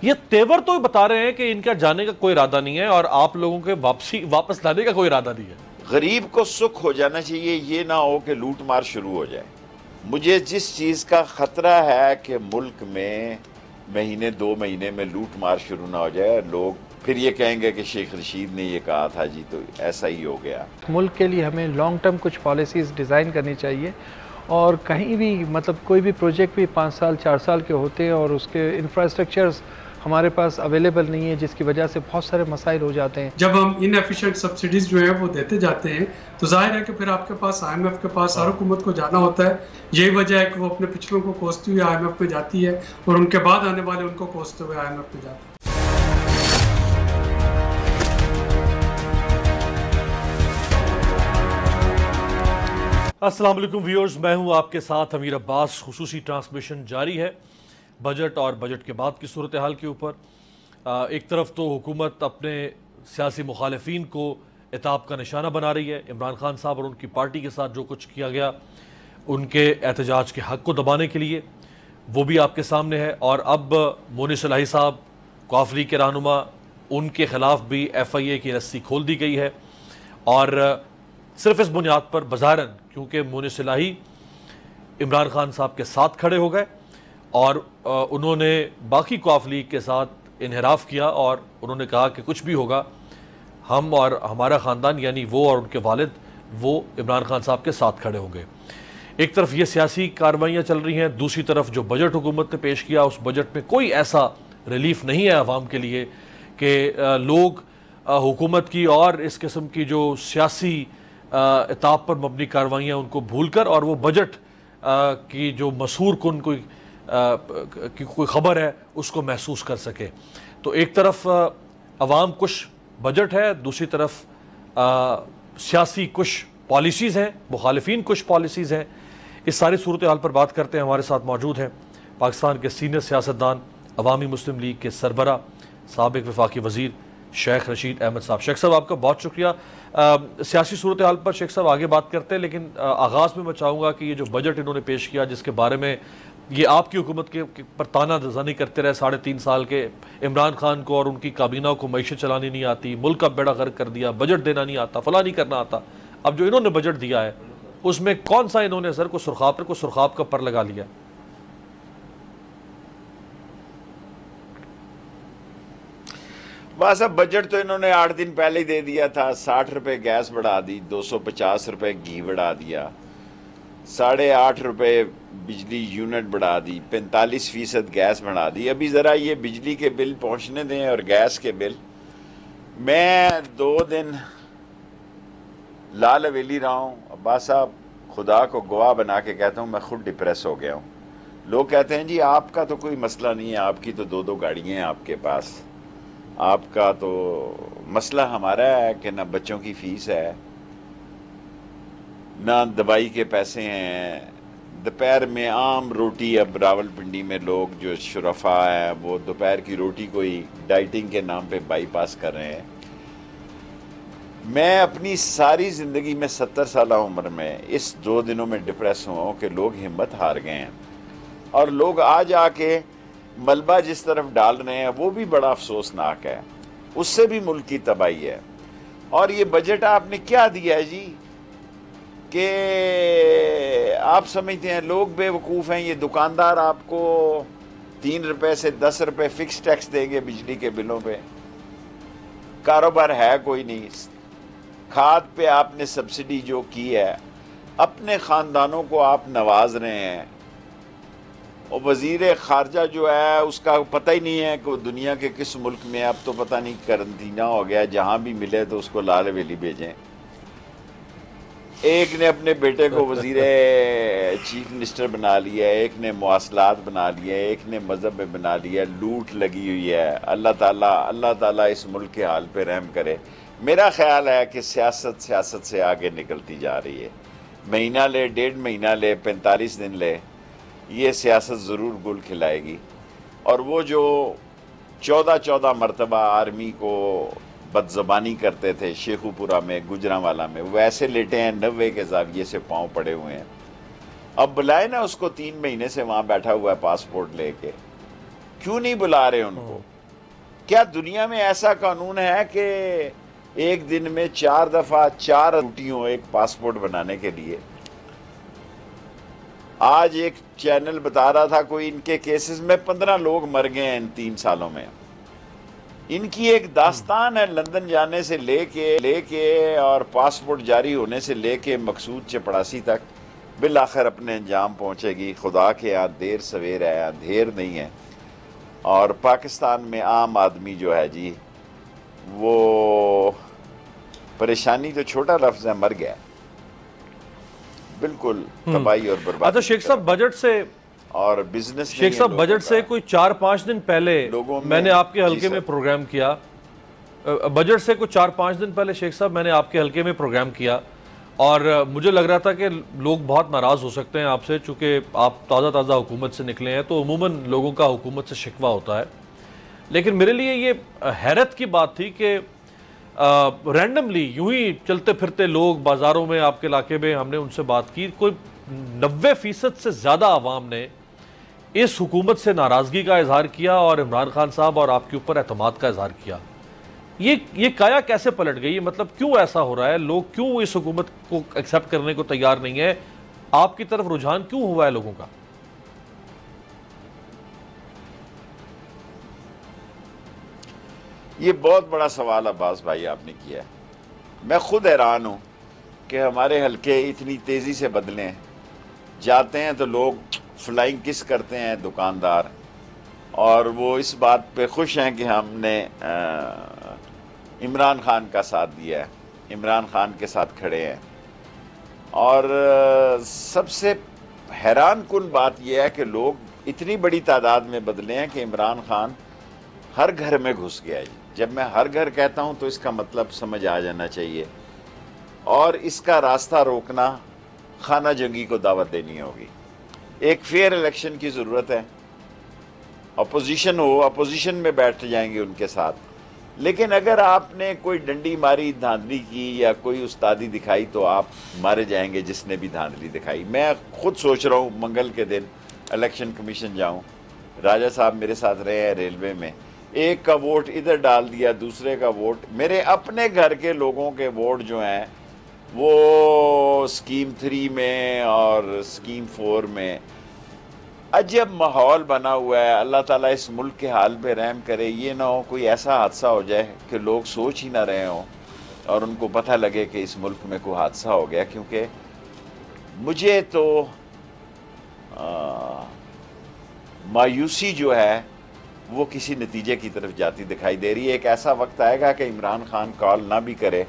ये तेवर तो बता रहे हैं कि इनका जाने का कोई इरादा नहीं है और आप लोगों के वापस लाने का कोई इरादा नहीं है। गरीब को सुख हो जाना चाहिए, ये ना हो कि लूट मार शुरू हो जाए। मुझे जिस चीज़ का खतरा है कि मुल्क में महीने 2 महीने में लूट मार शुरू ना हो जाए, लोग फिर ये कहेंगे कि शेख रशीद ने ये कहा था जी, तो ऐसा ही हो गया। मुल्क के लिए हमें लॉन्ग टर्म कुछ पॉलिसीज़ डिज़ाइन करनी चाहिए और कहीं भी मतलब कोई भी प्रोजेक्ट भी 5 साल 4 साल के होते हैं और उसके इंफ्रास्ट्रक्चर्स हमारे पास अवेलेबल नहीं है, जिसकी वजह से बहुत सारे मसाइल हो जाते हैं। जब हम इनएफिशिएंट सब्सिडीज जो है वो देते जाते हैं तो जाहिर है कि फिर आपके पास IMF के पास हर हुकूमत को जाना होता है। यही वजह है कि वो अपने पिछलों को कोसती हुई IMF में जाती है और उनके बाद आने वाले उनको कोसते हुए IMF में जाते हैं। अस्सलाम वालेकुम व्यूअर्स, मैं हूं आपके साथ अमीर अब्बास। खुसूसी ट्रांसमिशन जारी है बजट और बजट के बाद की सूरत हाल के ऊपर। एक तरफ तो हुकूमत अपने सियासी मुखालिफिन को इताब का निशाना बना रही है। इमरान खान साहब और उनकी पार्टी के साथ जो कुछ किया गया उनके एहतजाज के हक़ को दबाने के लिए, वो भी आपके सामने है। और अब मोनिस इलाही साहब कॉफली के रहनुमा, उनके ख़िलाफ़ भी FIA की रस्सी खोल दी गई है। और सिर्फ इस बुनियाद पर बज़ाहिरन क्योंकि मोनिस इलाही इमरान खान साहब के साथ खड़े हो गए और उन्होंने बाकी कॉफ लीग के साथ इन्हिराफ किया और उन्होंने कहा कि कुछ भी होगा हम और हमारा ख़ानदान, यानी वो और उनके वालिद, वो इमरान खान साहब के साथ खड़े होंगे। एक तरफ ये सियासी कार्रवाइयाँ चल रही हैं, दूसरी तरफ जो बजट हुकूमत ने पेश किया उस बजट में कोई ऐसा रिलीफ नहीं है आवाम के लिए कि लोग हुकूमत की और इस किस्म की जो सियासी इताब पर मबनी कार्रवाइयाँ उनको भूल कर और वो बजट की जो मशहूर कन कोई ख़बर है उसको महसूस कर सके। तो एक तरफ अवाम कुछ बजट है, दूसरी तरफ सियासी कुछ पॉलिसीज़ हैं, मुखालिफिन कुछ पॉलिसीज़ हैं। इस सारी सूरत हाल पर बात करते हैं। हमारे साथ मौजूद हैं पाकिस्तान के सीनियर सियासतदान, अवामी मुस्लिम लीग के सरबरा, साबिक वफाकी वज़ीर शेख रशीद अहमद साहब। शेख साहब आपका बहुत शुक्रिया। सियासी सूरत हाल पर शेख साहब आगे बात करते हैं, लेकिन आगाज़ में मैं चाहूँगा कि ये जो बजट इन्होंने पेश किया, जिसके बारे में ये आपकी हुकूमत के पर ताना ज़नी करते रहे 3.5 साल के, इमरान खान को और उनकी काबीना को मईशत चलानी नहीं आती, मुल्क का बेड़ा गर्क कर दिया, बजट देना नहीं आता, फला नहीं करना आता। अब जो इन्होंने बजट दिया है उसमें कौन सा इन्होंने सर को सुरखाब का पर लगा लिया? बस अब बजट तो इन्होंने 8 दिन पहले ही दे दिया था। 60 रुपये गैस बढ़ा दी, 250 रुपये घी बढ़ा दिया, 8.5 रुपये बिजली यूनिट बढ़ा दी, 45% गैस बढ़ा दी। अभी ज़रा ये बिजली के बिल पहुंचने दें और गैस के बिल। मैं 2 दिन लाल हवेली रहा हूँ अब्बास साहब, खुदा को गवाह बना के कहता हूँ मैं खुद डिप्रेस हो गया हूँ। लोग कहते हैं जी आपका तो कोई मसला नहीं है, आपकी तो 2-2 गाड़ियाँ हैं आपके पास, आपका तो मसला हमारा है कि ना बच्चों की फ़ीस है, ना दवाई के पैसे हैं। दोपहर में आम रोटी, अब रावलपिंडी में लोग जो शुरफा हैं वो दोपहर की रोटी कोई डाइटिंग के नाम पे बाईपास कर रहे हैं। मैं अपनी सारी ज़िंदगी में 70 साल उम्र में इस 2 दिनों में डिप्रेस हुआ हूँ कि लोग हिम्मत हार गए हैं और लोग आज आके मलबा जिस तरफ डाल रहे हैं वो भी बड़ा अफसोसनाक है, उससे भी मुल्क की तबाही है। और ये बजट आपने क्या दिया है जी कि आप समझते हैं लोग बेवकूफ़ हैं। ये दुकानदार आपको 3 रुपए से 10 रुपए फिक्स टैक्स देंगे बिजली के बिलों पे, कारोबार है कोई नहीं। खाद पे आपने सब्सिडी जो की है, अपने ख़ानदानों को आप नवाज रहे हैं और वज़ीर ख़ारजा जो है उसका पता ही नहीं है कि दुनिया के किस मुल्क में, अब तो पता नहीं करंतना हो गया, जहाँ भी मिले तो उसको लाल हवेली भेजें। एक ने अपने बेटे को वज़ीर चीफ मिनिस्टर बना लिया, एक ने मवासलात बना लिया, एक ने मज़हब में बना लिया। लूट लगी हुई है। अल्लाह ताला इस मुल्क के हाल पे रहम करे। मेरा ख्याल है कि सियासत से आगे निकलती जा रही है। महीना ले, 1.5 महीना ले, 45 दिन ले, ये सियासत ज़रूर गुल खिलाएगी। और वो जो 14 मरतबा आर्मी को बदज़बानी करते थे शेखुपुरा में, गुजरांवाला में, वैसे लेटे हैं 90 के ज़ाविये से पाँव पड़े हुए हैं। अब बुलाए ना उसको, 3 महीने से वहाँ बैठा हुआ है पासपोर्ट लेके। क्यों नहीं बुला रहे उनको? क्या दुनिया में ऐसा कानून है कि एक दिन में 4 दफा 4 ड्यूटी हो एक पासपोर्ट बनाने के लिए? आज एक चैनल बता रहा था कोई इनके केसेस में 15 लोग मर गए हैं इन 3 सालों में। इनकी एक दास्तान है लंदन जाने से लेके और पासपोर्ट जारी होने से लेके मकसूद चपड़ासी तक, बिल आखिर अपने अंजाम पहुंचेगी। खुदा के यहाँ देर सवेर है, अंधेर नहीं है। और पाकिस्तान में आम आदमी जो है जी, वो परेशानी तो छोटा लफ्ज है, मर गया, बिल्कुल तबाही और बर्बादी। अच्छा शेख साहब, बजट से और बिजनेस शेख साहब बजट से कोई 4-5 दिन पहले मैंने आपके हलके में प्रोग्राम किया। बजट से कुछ 4-5 दिन पहले शेख साहब मैंने आपके हलके में प्रोग्राम किया और मुझे लग रहा था कि लोग बहुत नाराज़ हो सकते हैं आपसे, चूँकि आप ताज़ा हुकूमत से निकले हैं तो अमूमन लोगों का हुकूमत से शिकवा होता है। लेकिन मेरे लिए ये हैरत की बात थी कि रैंडमली यूं ही चलते फिरते लोग बाज़ारों में आपके इलाके में, हमने उनसे बात की, कोई 90% से ज़्यादा आवाम ने इस हुकूमत से नाराज़गी का इजहार किया और इमरान खान साहब और आपके ऊपर एतमाद का इजहार किया। ये काया कैसे पलट गई? मतलब क्यों ऐसा हो रहा है? लोग क्यों इस हुकूमत को एक्सेप्ट करने को तैयार नहीं है? आपकी तरफ रुझान क्यों हुआ है लोगों का? ये बहुत बड़ा सवाल अब्बास भाई आपने किया है। मैं खुद हैरान हूं कि हमारे हलके इतनी तेजी से बदले हैं। जाते हैं तो लोग फ्लाइंग किस करते हैं दुकानदार, और वो इस बात पे खुश हैं कि हमने इमरान खान का साथ दिया है, इमरान खान के साथ खड़े हैं। और सबसे हैरान कुन बात यह है कि लोग इतनी बड़ी तादाद में बदले हैं कि इमरान खान हर घर में घुस गया है। जब मैं हर घर कहता हूं तो इसका मतलब समझ आ जाना चाहिए, और इसका रास्ता रोकना खाना जंगी को दावत देनी होगी। एक फेयर इलेक्शन की ज़रूरत है। अपोजिशन हो, अपोजिशन में बैठ जाएंगे उनके साथ, लेकिन अगर आपने कोई डंडी मारी, धांधली की या कोई उस्तादी दिखाई तो आप मारे जाएंगे जिसने भी धांधली दिखाई। मैं खुद सोच रहा हूँ मंगल के दिन इलेक्शन कमीशन जाऊँ। राजा साहब मेरे साथ रहे हैं रेलवे में, एक का वोट इधर डाल दिया, दूसरे का वोट, मेरे अपने घर के लोगों के वोट जो हैं वो स्कीम 3 में और स्कीम 4 में। अजब माहौल बना हुआ है। अल्लाह ताला इस मुल्क के हाल पे रहम करे। ये ना हो कोई ऐसा हादसा हो जाए कि लोग सोच ही ना रहे हों और उनको पता लगे कि इस मुल्क में कोई हादसा हो गया। क्योंकि मुझे तो मायूसी जो है वो किसी नतीजे की तरफ जाती दिखाई दे रही है। एक ऐसा वक्त आएगा कि इमरान खान कॉल ना भी करे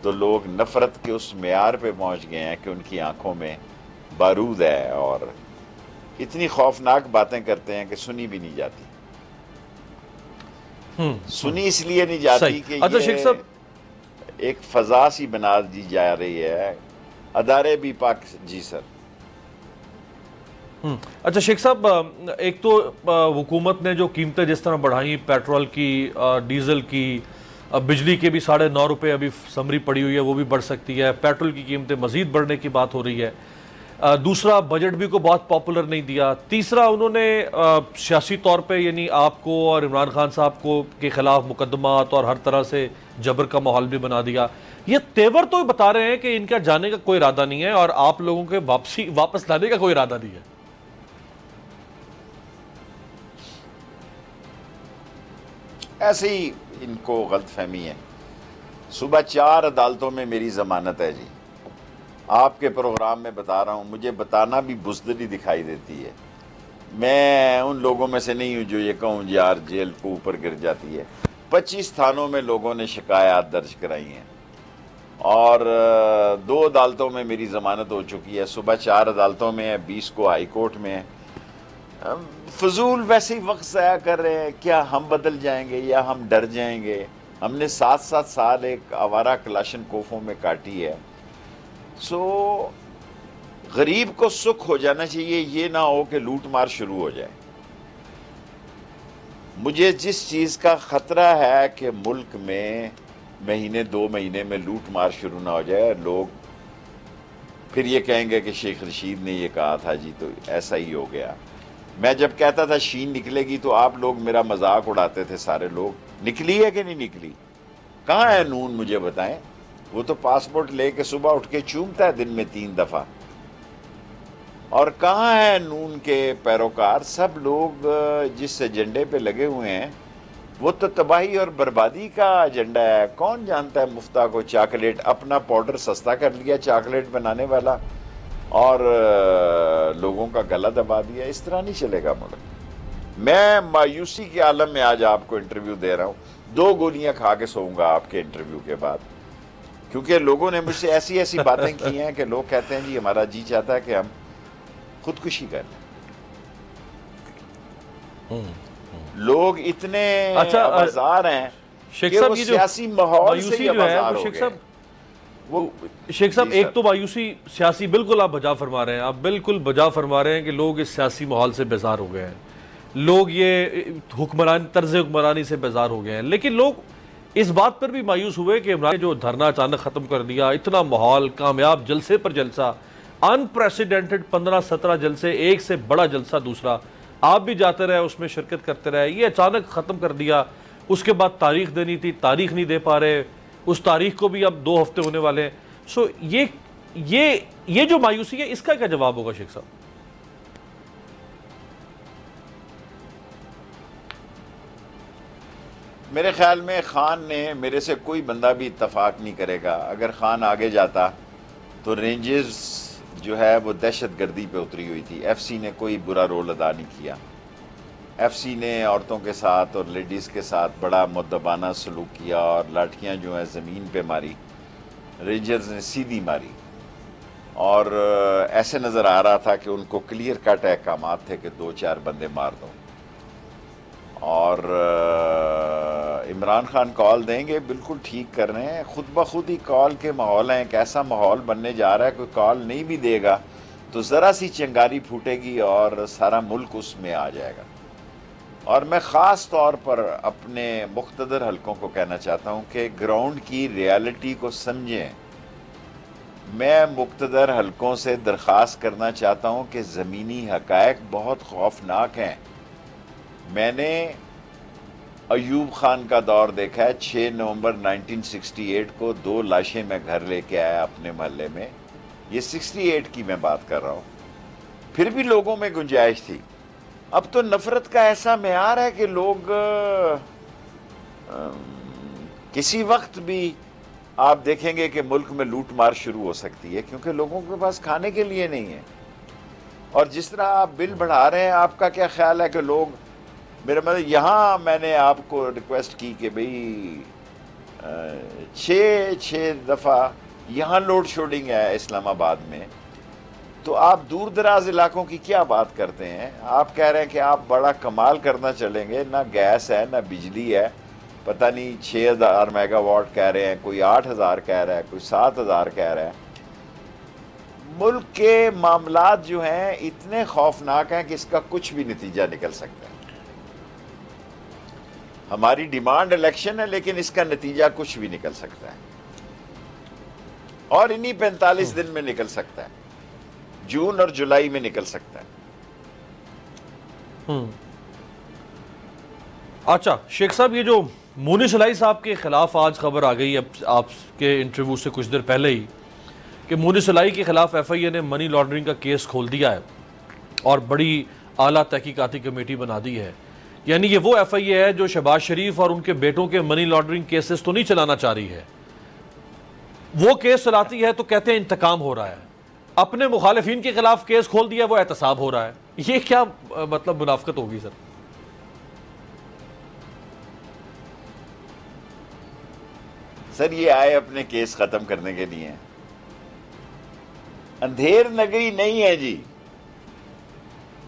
तो लोग नफरत के उस मेयार पे पहुंच गए हैं कि उनकी आंखों में बारूद है और इतनी खौफनाक बातें करते हैं कि सुनी भी नहीं जाती। सुनी इसलिए नहीं जाती कि अच्छा शेख साहब, एक फजा सी बना दी जा रही है। अदारे भी पाक जी सर। अच्छा शेख साहब, एक तो हुकूमत ने जो कीमतें जिस तरह बढ़ाई, पेट्रोल की, डीजल की, बिजली के भी 9.5 रुपये अभी समरी पड़ी हुई है, वो भी बढ़ सकती है। पेट्रोल की कीमतें मजीद बढ़ने की बात हो रही है। दूसरा, बजट भी को बहुत पॉपुलर नहीं दिया। तीसरा, उन्होंने सियासी तौर पे यानी आपको और इमरान खान साहब को के खिलाफ मुकदमात और हर तरह से जबर का माहौल भी बना दिया। ये तेवर तो बता रहे हैं कि इनका जाने का कोई इरादा नहीं है और आप लोगों के वापस लाने का कोई इरादा नहीं है। ऐसे ही इनको गलतफहमी है। सुबह 4 अदालतों में मेरी जमानत है जी। आपके प्रोग्राम में बता रहा हूँ, मुझे बताना भी बुज़दिली दिखाई देती है। मैं उन लोगों में से नहीं हूँ जो ये कहूँ यार जेल को ऊपर गिर जाती है। 25 थानों में लोगों ने शिकायत दर्ज कराई हैं और 2 अदालतों में मेरी जमानत हो चुकी है। सुबह 4 अदालतों में है, 20 को हाई कोर्ट में है। फजूल वैसे ही वक्त ज़ाया कर रहे हैं। क्या हम बदल जाएंगे या हम डर जाएंगे? हमने 7-7 साल एक आवारा क्लाशन कोफों में काटी है। सो गरीब को सुख हो जाना चाहिए, ये ना हो कि लूट मार शुरू हो जाए। मुझे जिस चीज़ का ख़तरा है कि मुल्क में महीने 2 महीने में लूट मार शुरू ना हो जाए, लोग फिर ये कहेंगे कि शेख रशीद ने ये कहा था जी तो ऐसा ही हो गया। मैं जब कहता था शीन निकलेगी तो आप लोग मेरा मजाक उड़ाते थे सारे लोग। निकली है कि नहीं निकली? कहाँ है नून, मुझे बताएं। वो तो पासपोर्ट लेके सुबह उठ के चूमता है दिन में 3 दफा। और कहाँ है नून के पैरोकार? सब लोग जिस एजेंडे पे लगे हुए हैं वो तो तबाही और बर्बादी का एजेंडा है। कौन जानता है मुफ्ता को चॉकलेट, अपना पाउडर सस्ता कर लिया चॉकलेट बनाने वाला और लोगों का गला दबा दिया। इस तरह नहीं चलेगा मुल्क। मैं मायूसी के आलम में आज आपको इंटरव्यू दे रहा हूँ। 2 गोलियां खा के सोऊंगा आपके इंटरव्यू के बाद, क्योंकि लोगों ने मुझसे ऐसी ऐसी बातें की हैं कि लोग कहते हैं जी हमारा जी चाहता है कि हम खुदकुशी कर लें। लोग इतने आवाज़ार हैं शेख कि साहब, वो ये जो सियासी माहौल से ही जो है आवाज़ार वो हो शेख गए। साहब, वो शेख साहब जी एक सर। तो मायूसी सियासी, बिल्कुल आप बजा फरमा रहे हैं, आप बिल्कुल बजा फरमा रहे हैं कि लोग इस सियासी माहौल से बेजार हो गए हैं, लोग ये हुक्मरान तर्ज हुक्मरानी से बेजार हो गए हैं। लेकिन लोग इस बात पर भी मायूस हुए कि इमरान ने जो धरना अचानक ख़त्म कर दिया, इतना माहौल, कामयाब जलसे पर जलसा, अनप्रेसिडेंटेड 15-17 जलसे, एक से बड़ा जलसा दूसरा, आप भी जाते रहे, उसमें शिरकत करते रहे, ये अचानक ख़त्म कर दिया। उसके बाद तारीख देनी थी, तारीख नहीं दे पा रहे, उस तारीख को भी अब 2 हफ्ते होने वाले हैं। सो ये जो मायूसी है, इसका क्या जवाब होगा शेख साहब? मेरे ख्याल में खान ने, मेरे से कोई बंदा भी इत्तफाक नहीं करेगा, अगर खान आगे जाता तो रेंजर्स जो है वो दहशत गर्दी पे उतरी हुई थी। एफसी ने कोई बुरा रोल अदा नहीं किया। एफसी ने औरतों के साथ और लेडीज़ के साथ बड़ा मुद्दबाना सलूक किया और लाठियाँ जो हैं ज़मीन पे मारी, रेंजर्स ने सीधी मारी। और ऐसे नज़र आ रहा था कि उनको क्लियर कट अहकामात थे कि 2-4 बंदे मार दो। और इमरान खान कॉल देंगे, बिल्कुल ठीक कर रहे हैं, खुद ब खुद ही कॉल के माहौल हैं। एक ऐसा माहौल बनने जा रहा है, कोई कॉल नहीं भी देगा तो ज़रा सी चिंगारी फूटेगी और सारा मुल्क उसमें आ जाएगा। और मैं ख़ास तौर पर अपने मुख्तदर हलकों को कहना चाहता हूँ कि ग्राउंड की रियलिटी को समझें। मैं मुख्तदर हलकों से दरख्वास्त करना चाहता हूँ कि ज़मीनी हक़ाइक़ बहुत खौफनाक हैं। मैंने अयूब खान का दौर देखा है। 6 नवंबर 1968 को 2 लाशें मैं घर लेके आया अपने मोहल्ले में। ये 68 की मैं बात कर रहा हूँ। फिर भी लोगों में गुंजाइश थी। अब तो नफरत का ऐसा मेयार है कि लोग किसी वक्त भी आप देखेंगे कि मुल्क में लूट मार शुरू हो सकती है, क्योंकि लोगों के पास खाने के लिए नहीं है। और जिस तरह आप बिल बढ़ा रहे हैं, आपका क्या ख्याल है कि लोग, मेरा मतलब यहाँ मैंने आपको रिक्वेस्ट की कि भाई 6 दफ़ा यहाँ लोड शेडिंग है इस्लामाबाद में, तो आप दूर दराज इलाकों की क्या बात करते हैं? आप कह रहे हैं कि आप बड़ा कमाल करना चलेंगे, ना गैस है ना बिजली है, पता नहीं 6000 मेगावाट कह रहे हैं, कोई 8000 कह रहा है, कोई 7000 कह रहा है। मुल्क के मामलात जो हैं इतने खौफनाक हैं कि इसका कुछ भी नतीजा निकल सकता है। हमारी डिमांड इलेक्शन है, लेकिन इसका नतीजा कुछ भी निकल सकता है और इन्हीं 45 दिन में निकल सकता है, जून और जुलाई में निकल सकता है। अच्छा शेख साहब, ये जो मुनीस इलाही साहब के खिलाफ आज खबर आ गई, अब आपके इंटरव्यू से कुछ देर पहले ही, कि मुनीस इलाही के खिलाफ FIA ने मनी लॉन्ड्रिंग का केस खोल दिया है और बड़ी आला तहकीकाती कमेटी बना दी है। यानी ये वो FIA है जो शहबाज शरीफ और उनके बेटों के मनी लॉन्ड्रिंग केसेस तो नहीं चलाना चाह रही है, वो केस चलाती है तो कहते हैं इंतकाम हो रहा है। अपने मुखालिफिन के खिलाफ केस खोल दिया, वो एहतसाब हो रहा है। ये क्या मतलब मुनाफकत होगी सर? सर ये आए अपने केस खत्म करने के लिए, अंधेर नगरी नहीं है जी।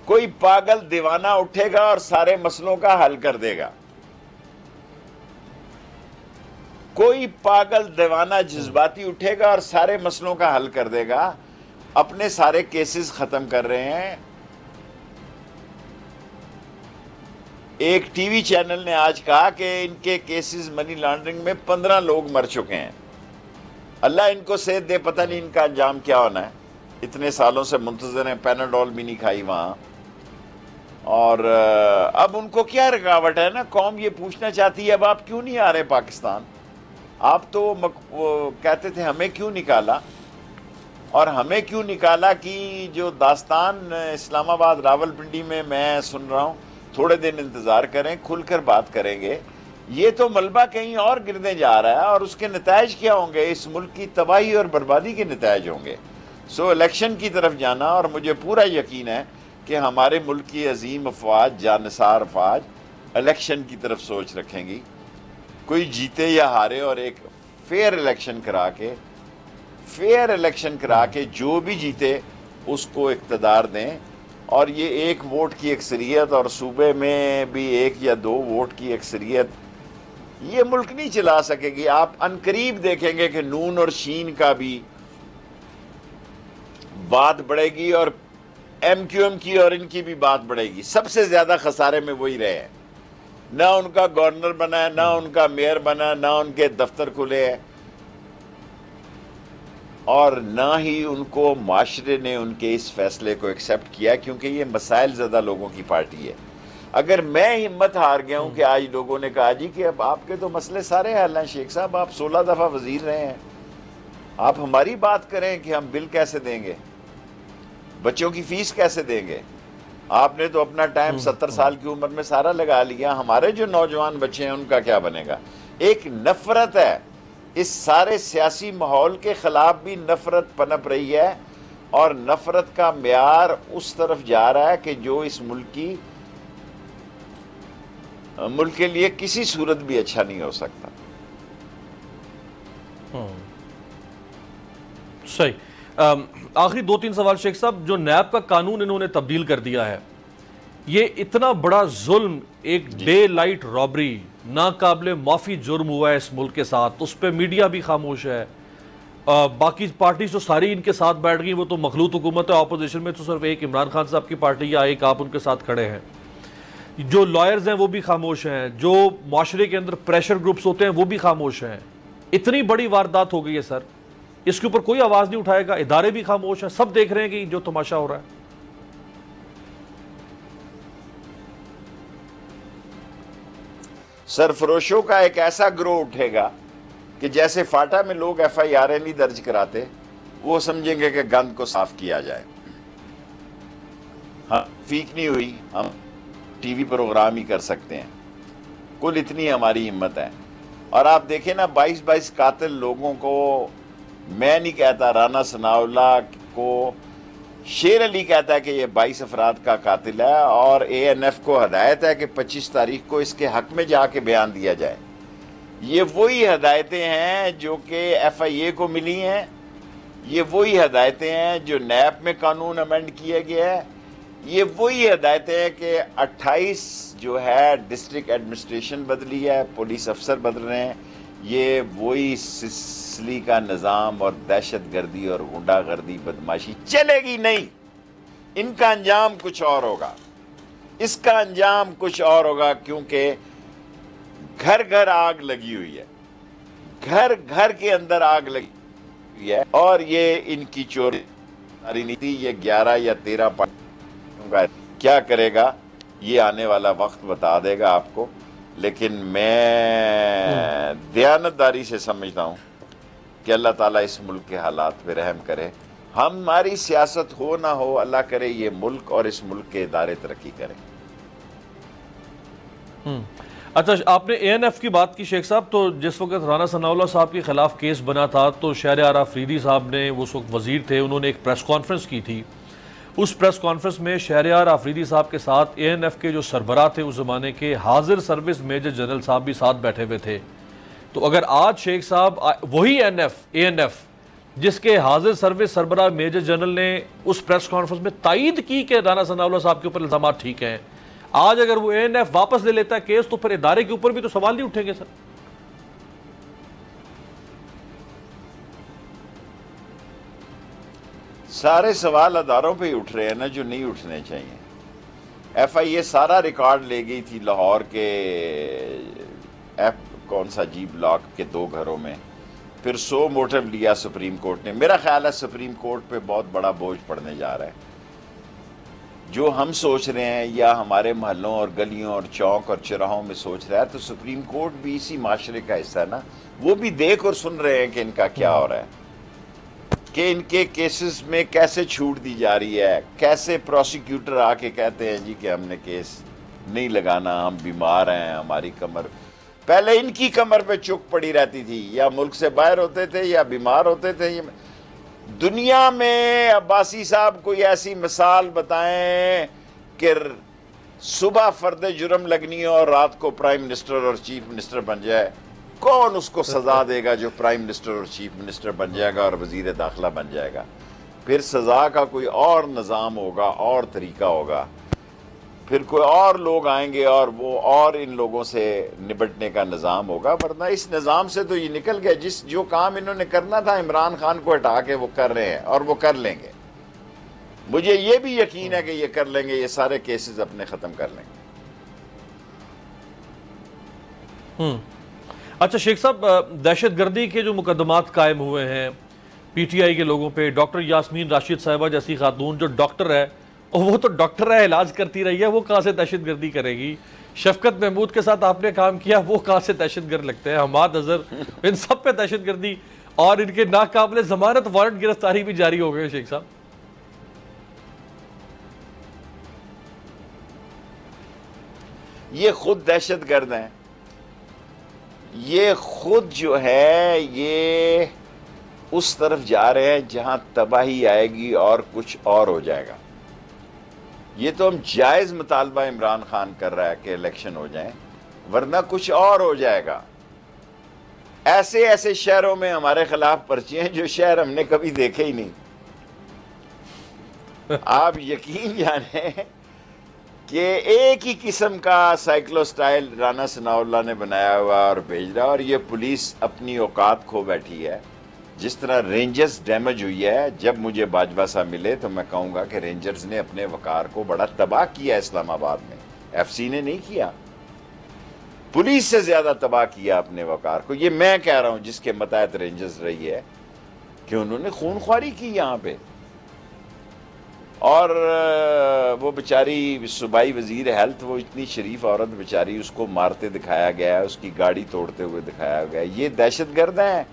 कोई पागल दीवाना उठेगा और सारे मसलों का हल कर देगा। कोई पागल दीवाना जज्बाती उठेगा और सारे मसलों का हल कर देगा। अपने सारे केसेस खत्म कर रहे हैं। एक टीवी चैनल ने आज कहा कि इनके केसेस मनी लॉन्ड्रिंग में 15 लोग मर चुके हैं। अल्लाह इनको सेहत दे, पता नहीं इनका अंजाम क्या होना है। इतने सालों से मुंतजर हैं, पैनाडोल भी नहीं खाई वहां। और अब उनको क्या रुकावट है ना, कौम ये पूछना चाहती है अब आप क्यों नहीं आ रहे पाकिस्तान, आप तो वो कहते थे हमें क्यों निकाला, और हमें क्यों निकाला कि जो दास्तान इस्लामाबाद रावलपिंडी में मैं सुन रहा हूँ, थोड़े दिन इंतज़ार करें, खुलकर बात करेंगे, ये तो मलबा कहीं और गिरने जा रहा है और उसके नतायज क्या होंगे, इस मुल्क की तबाही और बर्बादी के नतायज होंगे। सो इलेक्शन की तरफ जाना, और मुझे पूरा यकीन है कि हमारे मुल्क की अजीम अफवाज, जानसार अफवाज इलेक्शन की तरफ सोच रखेंगी, कोई जीते या हारे, और एक फेयर इलेक्शन करा के जो भी जीते उसको इक़्तिदार दें। और ये एक वोट की अक्सरियत और सूबे में भी 1 या 2 वोट की अक्सरियत ये मुल्क नहीं चला सकेगी। आप अनकरीब देखेंगे कि नून और शीन का भी बात बढ़ेगी और MQM की और इनकी भी बात बढ़ेगी। सबसे ज्यादा खसारे में वही रहे हैं, ना उनका गवर्नर बना है, ना उनका मेयर बना है, ना उनके दफ्तर खुले हैं, और ना ही उनको माशरे ने उनके इस फैसले को एक्सेप्ट किया, क्योंकि ये मसाइल ज़्यादा लोगों की पार्टी है। अगर मैं हिम्मत हार गया हूँ कि आज लोगों ने कहा जी कि अब आपके तो मसले सारे हल हैं, शेख साहब आप 16 दफ़ा वजीर रहे हैं, आप हमारी बात करें कि हम बिल कैसे देंगे, बच्चों की फीस कैसे देंगे, आपने तो अपना टाइम 70 साल की उम्र में सारा लगा लिया, हमारे जो नौजवान बच्चे हैं उनका क्या बनेगा। एक नफरत है, इस सारे सियासी माहौल के खिलाफ भी नफरत पनप रही है, और नफरत का म्यार उस तरफ जा रहा है कि जो इस मुल्क के लिए किसी सूरत भी अच्छा नहीं हो सकता। सही। आखिरी 2-3 सवाल शेख साहब, जो नैब का कानून इन्होंने तब्दील कर दिया है, ये इतना बड़ा जुल्म, एक डे लाइट रॉबरी, नाकाबिले माफ़ी जुर्म हुआ है इस मुल्क के साथ, उस पर मीडिया भी खामोश है, बाकी पार्टी जो सारी इनके साथ बैठ गई वो तो मखलूत हुकूमत है, अपोजिशन में तो सिर्फ एक इमरान खान साहब की पार्टी या एक आप उनके साथ खड़े हैं, जो लॉयर्स हैं वो भी खामोश हैं, जो माशरे के अंदर प्रेशर ग्रुप्स होते हैं वो भी खामोश हैं। इतनी बड़ी वारदात हो गई है सर, इसके ऊपर कोई आवाज़ नहीं उठाएगा, इदारे भी खामोश हैं, सब देख रहे हैं कि जो तमाशा हो रहा है। सरफरोशों का एक ऐसा ग्रोह उठेगा कि जैसे फाटा में लोग FIR नहीं दर्ज कराते, वो समझेंगे कि गंद को साफ किया जाए। हाँ, फीक नहीं हुई, हम TV प्रोग्राम ही कर सकते हैं, कुल इतनी हमारी हिम्मत है। और आप देखें ना, 22 कातिल लोगों को, मैं नहीं कहता, राना सनाउल्लाह को शेर अली कहता है कि ये 22 अफराद का कातिल है, और ANF को हदायत है कि 25 तारीख को इसके हक में जाके बयान दिया जाए। ये वही हदायतें हैं जो कि FIA को मिली हैं, ये वही हदायतें हैं जो नैब में कानून अमेंड किया गया है, ये वही हदायतें हैं कि 28 जो है डिस्ट्रिक्ट एडमिनिस्ट्रेशन बदली है, पुलिस अफसर बदल रहे हैं, ये वही सिसली का निज़ाम और दहशत गर्दी और गुंडागर्दी बदमाशी चलेगी नहीं। इनका अंजाम कुछ और होगा, इसका अंजाम कुछ और होगा, क्योंकि घर घर आग लगी हुई है, घर घर के अंदर आग लगी हुई है, और ये इनकी चोरी नीति, ये 11 या 13 पार्टियों क्या करेगा ये आने वाला वक्त बता देगा आपको। लेकिन मैं दयानतदारी से समझता हूँ कि अल्लाह ताला इस मुल्क के हालात पे रहम करे। हमारी सियासत हो ना हो, अल्लाह करे ये मुल्क और इस मुल्क के इदारे तरक्की करें। अच्छा, आपने ANF की बात की शेख साहब, तो जिस वक्त राना सनाउल्लाह साहब के खिलाफ केस बना था तो शहरयार आफरीदी साहब ने, उस वक्त वजीर थे, उन्होंने एक प्रेस कॉन्फ्रेंस की थी। उस प्रेस कॉन्फ्रेंस में शहरयार आफरीदी साहब के साथ ANF के जो सरबराह थे उस ज़माने के, हाजिर सर्विस मेजर जनरल साहब भी साथ बैठे हुए थे। तो अगर आज शेख साहब वही ANF जिसके हाजिर सर्विस सरबराह मेजर जनरल ने उस प्रेस कॉन्फ्रेंस में तायद की कि राना सनाउल्लाह साहब के ऊपर इल्ज़ाम ठीक हैं, आज अगर वो ANF वापस ले लेता है केस, तो फिर इदारे के ऊपर भी तो सवाल नहीं उठेंगे सर? सारे सवाल अदारों पे ही उठ रहे हैं ना, जो नहीं उठने चाहिए। FIA सारा रिकॉर्ड ले गई थी लाहौर के कौन सा G ब्लॉक के 2 घरों में, फिर 100 मोटिव लिया सुप्रीम कोर्ट ने। मेरा ख्याल है सुप्रीम कोर्ट पे बहुत बड़ा बोझ पड़ने जा रहा है। जो हम सोच रहे हैं या हमारे महलों और गलियों और चौक और चौराहों में सोच रहा है, तो सुप्रीम कोर्ट भी इसी माशरे का हिस्सा है ना। वो भी देख और सुन रहे हैं कि इनका क्या हो रहा है, कि इनके केसेस में कैसे छूट दी जा रही है, कैसे प्रोसिक्यूटर आके कहते हैं जी कि हमने केस नहीं लगाना, हम बीमार हैं, हमारी कमर। पहले इनकी कमर पे चुक पड़ी रहती थी, या मुल्क से बाहर होते थे या बीमार होते थे। दुनिया में अब्बासी साहब कोई ऐसी मिसाल बताएं कि सुबह फर्द जुर्म लगनी हो और रात को प्राइम मिनिस्टर और चीफ मिनिस्टर बन जाए। कौन उसको सजा देगा जो प्राइम मिनिस्टर और चीफ मिनिस्टर बन जाएगा और वजीर दाखिला बन जाएगा? फिर सजा का कोई और निज़ाम होगा, और तरीका होगा, फिर कोई और लोग आएंगे और वो और इन लोगों से निपटने का निज़ाम होगा। वरना इस निज़ाम से तो ये निकल गया। जो काम इन्होंने करना था इमरान खान को हटा के वो कर रहे हैं, और वो कर लेंगे। मुझे ये भी यकीन है कि ये कर लेंगे, ये सारे केसेस अपने ख़त्म कर लेंगे। अच्छा शेख साहब, दहशतगर्दी के जो मुकदमात कायम हुए हैं पीटीआई के लोगों पे, डॉक्टर यास्मीन राशिद साहिबा जैसी खातून जो डॉक्टर है, और वो तो डॉक्टर है, इलाज करती रही है, वो कहाँ से दहशतगर्दी करेगी? शफकत महमूद के साथ आपने काम किया, वो कहाँ से दहशतगर्द लगते हैं? हमाद अजहर, इन सब पे दहशतगर्दी, और इनके नाकाबिले जमानत वारंट गिरफ्तारी भी जारी हो गए। शेख साहब, ये खुद दहशतगर्द हैं, ये खुद जो है ये उस तरफ जा रहे हैं जहां तबाही आएगी और कुछ और हो जाएगा। ये तो हम जायज़ मुतालबा इमरान खान कर रहा है कि इलेक्शन हो जाए, वरना कुछ और हो जाएगा। ऐसे ऐसे शहरों में हमारे खिलाफ पर्चे हैं जो शहर हमने कभी देखे ही नहीं। आप यकीन जाने कि एक ही किस्म का साइक्लो स्टाइल राना सनाउल्लाह ने बनाया हुआ और भेज रहा, और ये पुलिस अपनी औकात खो बैठी है। जिस तरह रेंजर्स डैमेज हुई है, जब मुझे बाजवा साहब मिले तो मैं कहूँगा कि रेंजर्स ने अपने वकार को बड़ा तबाह किया इस्लामाबाद में। एफसी ने नहीं किया, पुलिस से ज़्यादा तबाह किया अपने वकार को। ये मैं कह रहा हूँ जिसके मतहत रेंजर्स रही है, कि उन्होंने खूनख्वारी की यहाँ पे। और वो बेचारी सूबाई वजीर हेल्थ, वो इतनी शरीफ औरत बेचारी, उसको मारते दिखाया गया है, उसकी गाड़ी तोड़ते हुए दिखाया गया है। ये दहशतगर्द हैं।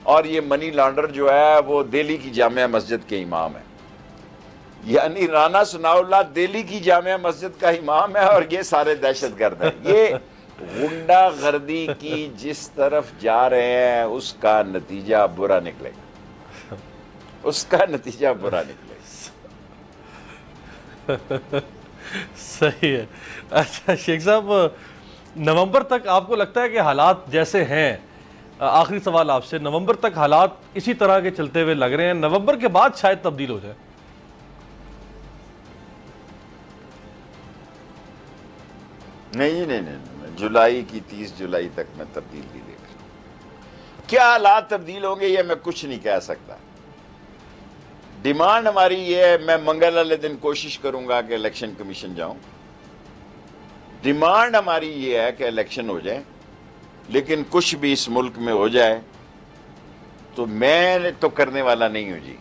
और ये मनी लॉन्डर जो है वो दिल्ली की जामिया मस्जिद के इमाम है, यानी राना सनाउल्लाह दिल्ली की जामिया मस्जिद का इमाम है, और ये सारे दहशतगर्द हैं। ये गुंडागर्दी की जिस तरफ जा रहे हैं उसका नतीजा बुरा निकलेगा, उसका नतीजा बुरा निकलेगा। सही है। अच्छा शेख साहब, नवंबर तक आपको लगता है कि हालात जैसे हैं, आखिरी सवाल आपसे, नवंबर तक हालात इसी तरह के चलते हुए लग रहे हैं, नवंबर के बाद शायद तब्दील हो जाए? नहीं, जुलाई की 30 जुलाई तक मैं तब्दीली देख रहा हूं। क्या हालात तब्दील होंगे ये मैं कुछ नहीं कह सकता। डिमांड हमारी ये है, मैं मंगल वाले दिन कोशिश करूंगा कि इलेक्शन कमीशन जाऊं। डिमांड हमारी ये है कि इलेक्शन हो जाए, लेकिन कुछ भी इस मुल्क में हो जाए तो मैं तो करने वाला नहीं हूं जी।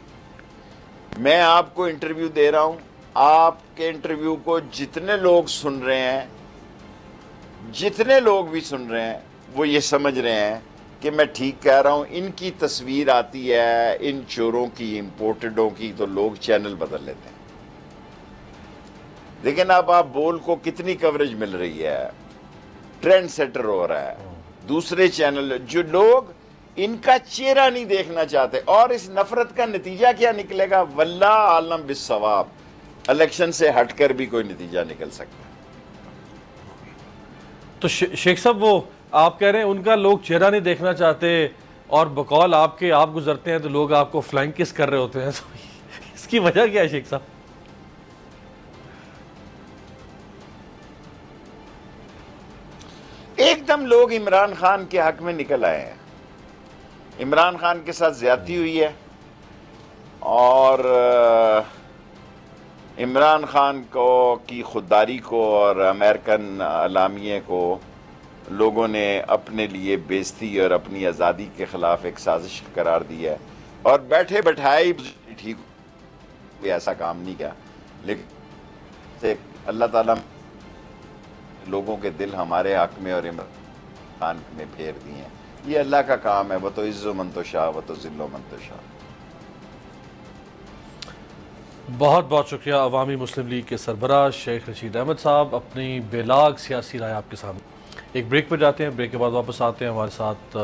मैं आपको इंटरव्यू दे रहा हूं, आपके इंटरव्यू को जितने लोग सुन रहे हैं, जितने लोग भी सुन रहे हैं, वो ये समझ रहे हैं कि मैं ठीक कह रहा हूं। इनकी तस्वीर आती है इन चोरों की, इंपोर्टेडों की, तो लोग चैनल बदल लेते हैं। लेकिन अब आप बोल को कितनी कवरेज मिल रही है, ट्रेंड सेटर हो रहा है, दूसरे चैनल, जो लोग इनका चेहरा नहीं देखना चाहते। और इस नफरत का नतीजा क्या निकलेगा, वल्लाह आलम बिस्सवाब, इलेक्शन से हटकर भी कोई नतीजा निकल सकता है। तो शेख साहब, वो आप कह रहे हैं उनका लोग चेहरा नहीं देखना चाहते, और बकौल आपके आप गुजरते हैं तो लोग आपको फ्लाइंग किस कर रहे होते हैं, तो इसकी वजह क्या है शेख साहब? एकदम लोग इमरान खान के हक में निकल आए हैं। इमरान खान के साथ ज्यादती हुई है, और इमरान खान को की खुददारी को और अमेरिकन अलामिये को लोगों ने अपने लिए बेइज्जती और अपनी आज़ादी के ख़िलाफ़ एक साजिश करार दी है, और बैठे बैठाए ठीक ऐसा काम नहीं किया। लेकिन से अल्लाह ताला लोगों के दिल हमारे हक में और इमरान में फेर दिए हैं। ये अल्लाह का काम है, वो तो इज़्ज़ो मन तो शाह, वो तो ज़िल्लो मन तो शाह। बहुत बहुत शुक्रिया अवामी मुस्लिम लीग के सरबराह शेख रशीद अहमद साहब, अपनी बेलाग सियासी राय आपके सामने। एक ब्रेक पर जाते हैं, ब्रेक के बाद वापस आते हैं। हमारे साथ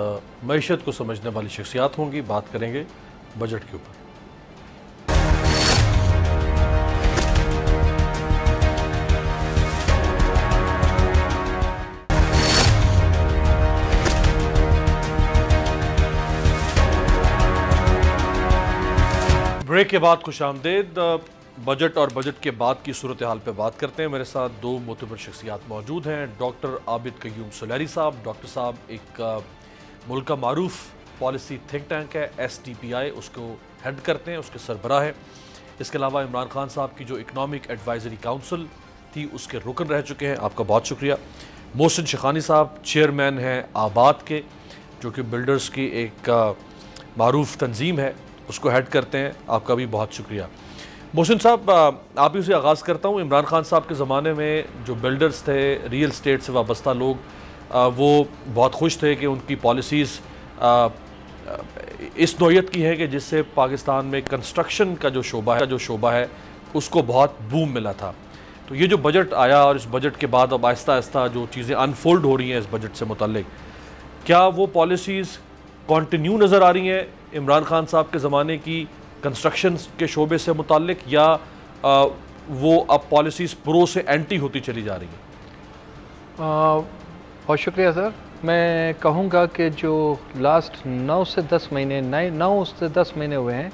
मईशत को समझने वाली शख्सियात होंगी, बात करेंगे बजट के ऊपर। ब्रेक के बाद खुशामदेद। बजट और बजट के बाद की सूरत हाल पर बात करते हैं। मेरे साथ दो मोतबर शख्सियात मौजूद हैं। डॉक्टर आबिद कयूम सुलैरी साहब। डॉक्टर साहब एक मुल्क का मारूफ पॉलिसी थिंक टैंक है STPI, उसको हेड करते हैं, उसके सरबराह है। इसके अलावा इमरान खान साहब की जो इकनॉमिक एडवाइजरी काउंसिल थी उसके रुकन रह चुके हैं, आपका बहुत शुक्रिया। मोहसिन शिखानी साहब चेयरमैन हैं आबाद के, जो कि बिल्डर्स की एक मारूफ तंजीम है, उसको हेड करते हैं, आपका भी बहुत शुक्रिया। मोहसिन साहब, आप ही से आगाज़ करता हूँ। इमरान खान साहब के ज़माने में जो बिल्डर्स थे, रियल स्टेट से वाबस्ता लोग, वो बहुत खुश थे कि उनकी पॉलिसीज़ इस नौयत की हैं कि जिससे पाकिस्तान में कंस्ट्रक्शन का जो शोबा है उसको बहुत बूम मिला था। तो ये जो बजट आया और इस बजट के बाद अब आहिस्ता आहिस्ता जो चीज़ें अनफोल्ड हो रही हैं इस बजट से मुतल्लिक, क्या वो पॉलिसीज़ कॉन्टिन्यू नज़र आ रही हैं इमरान खान साहब के ज़माने की कंस्ट्रक्शन के शोबे से मुताल्लिक, या वो अब पॉलिसीज़ प्रो से एंटी होती चली जा रही हैं? बहुत शुक्रिया सर। मैं कहूँगा कि जो लास्ट 9 से 10 महीने हुए हैं,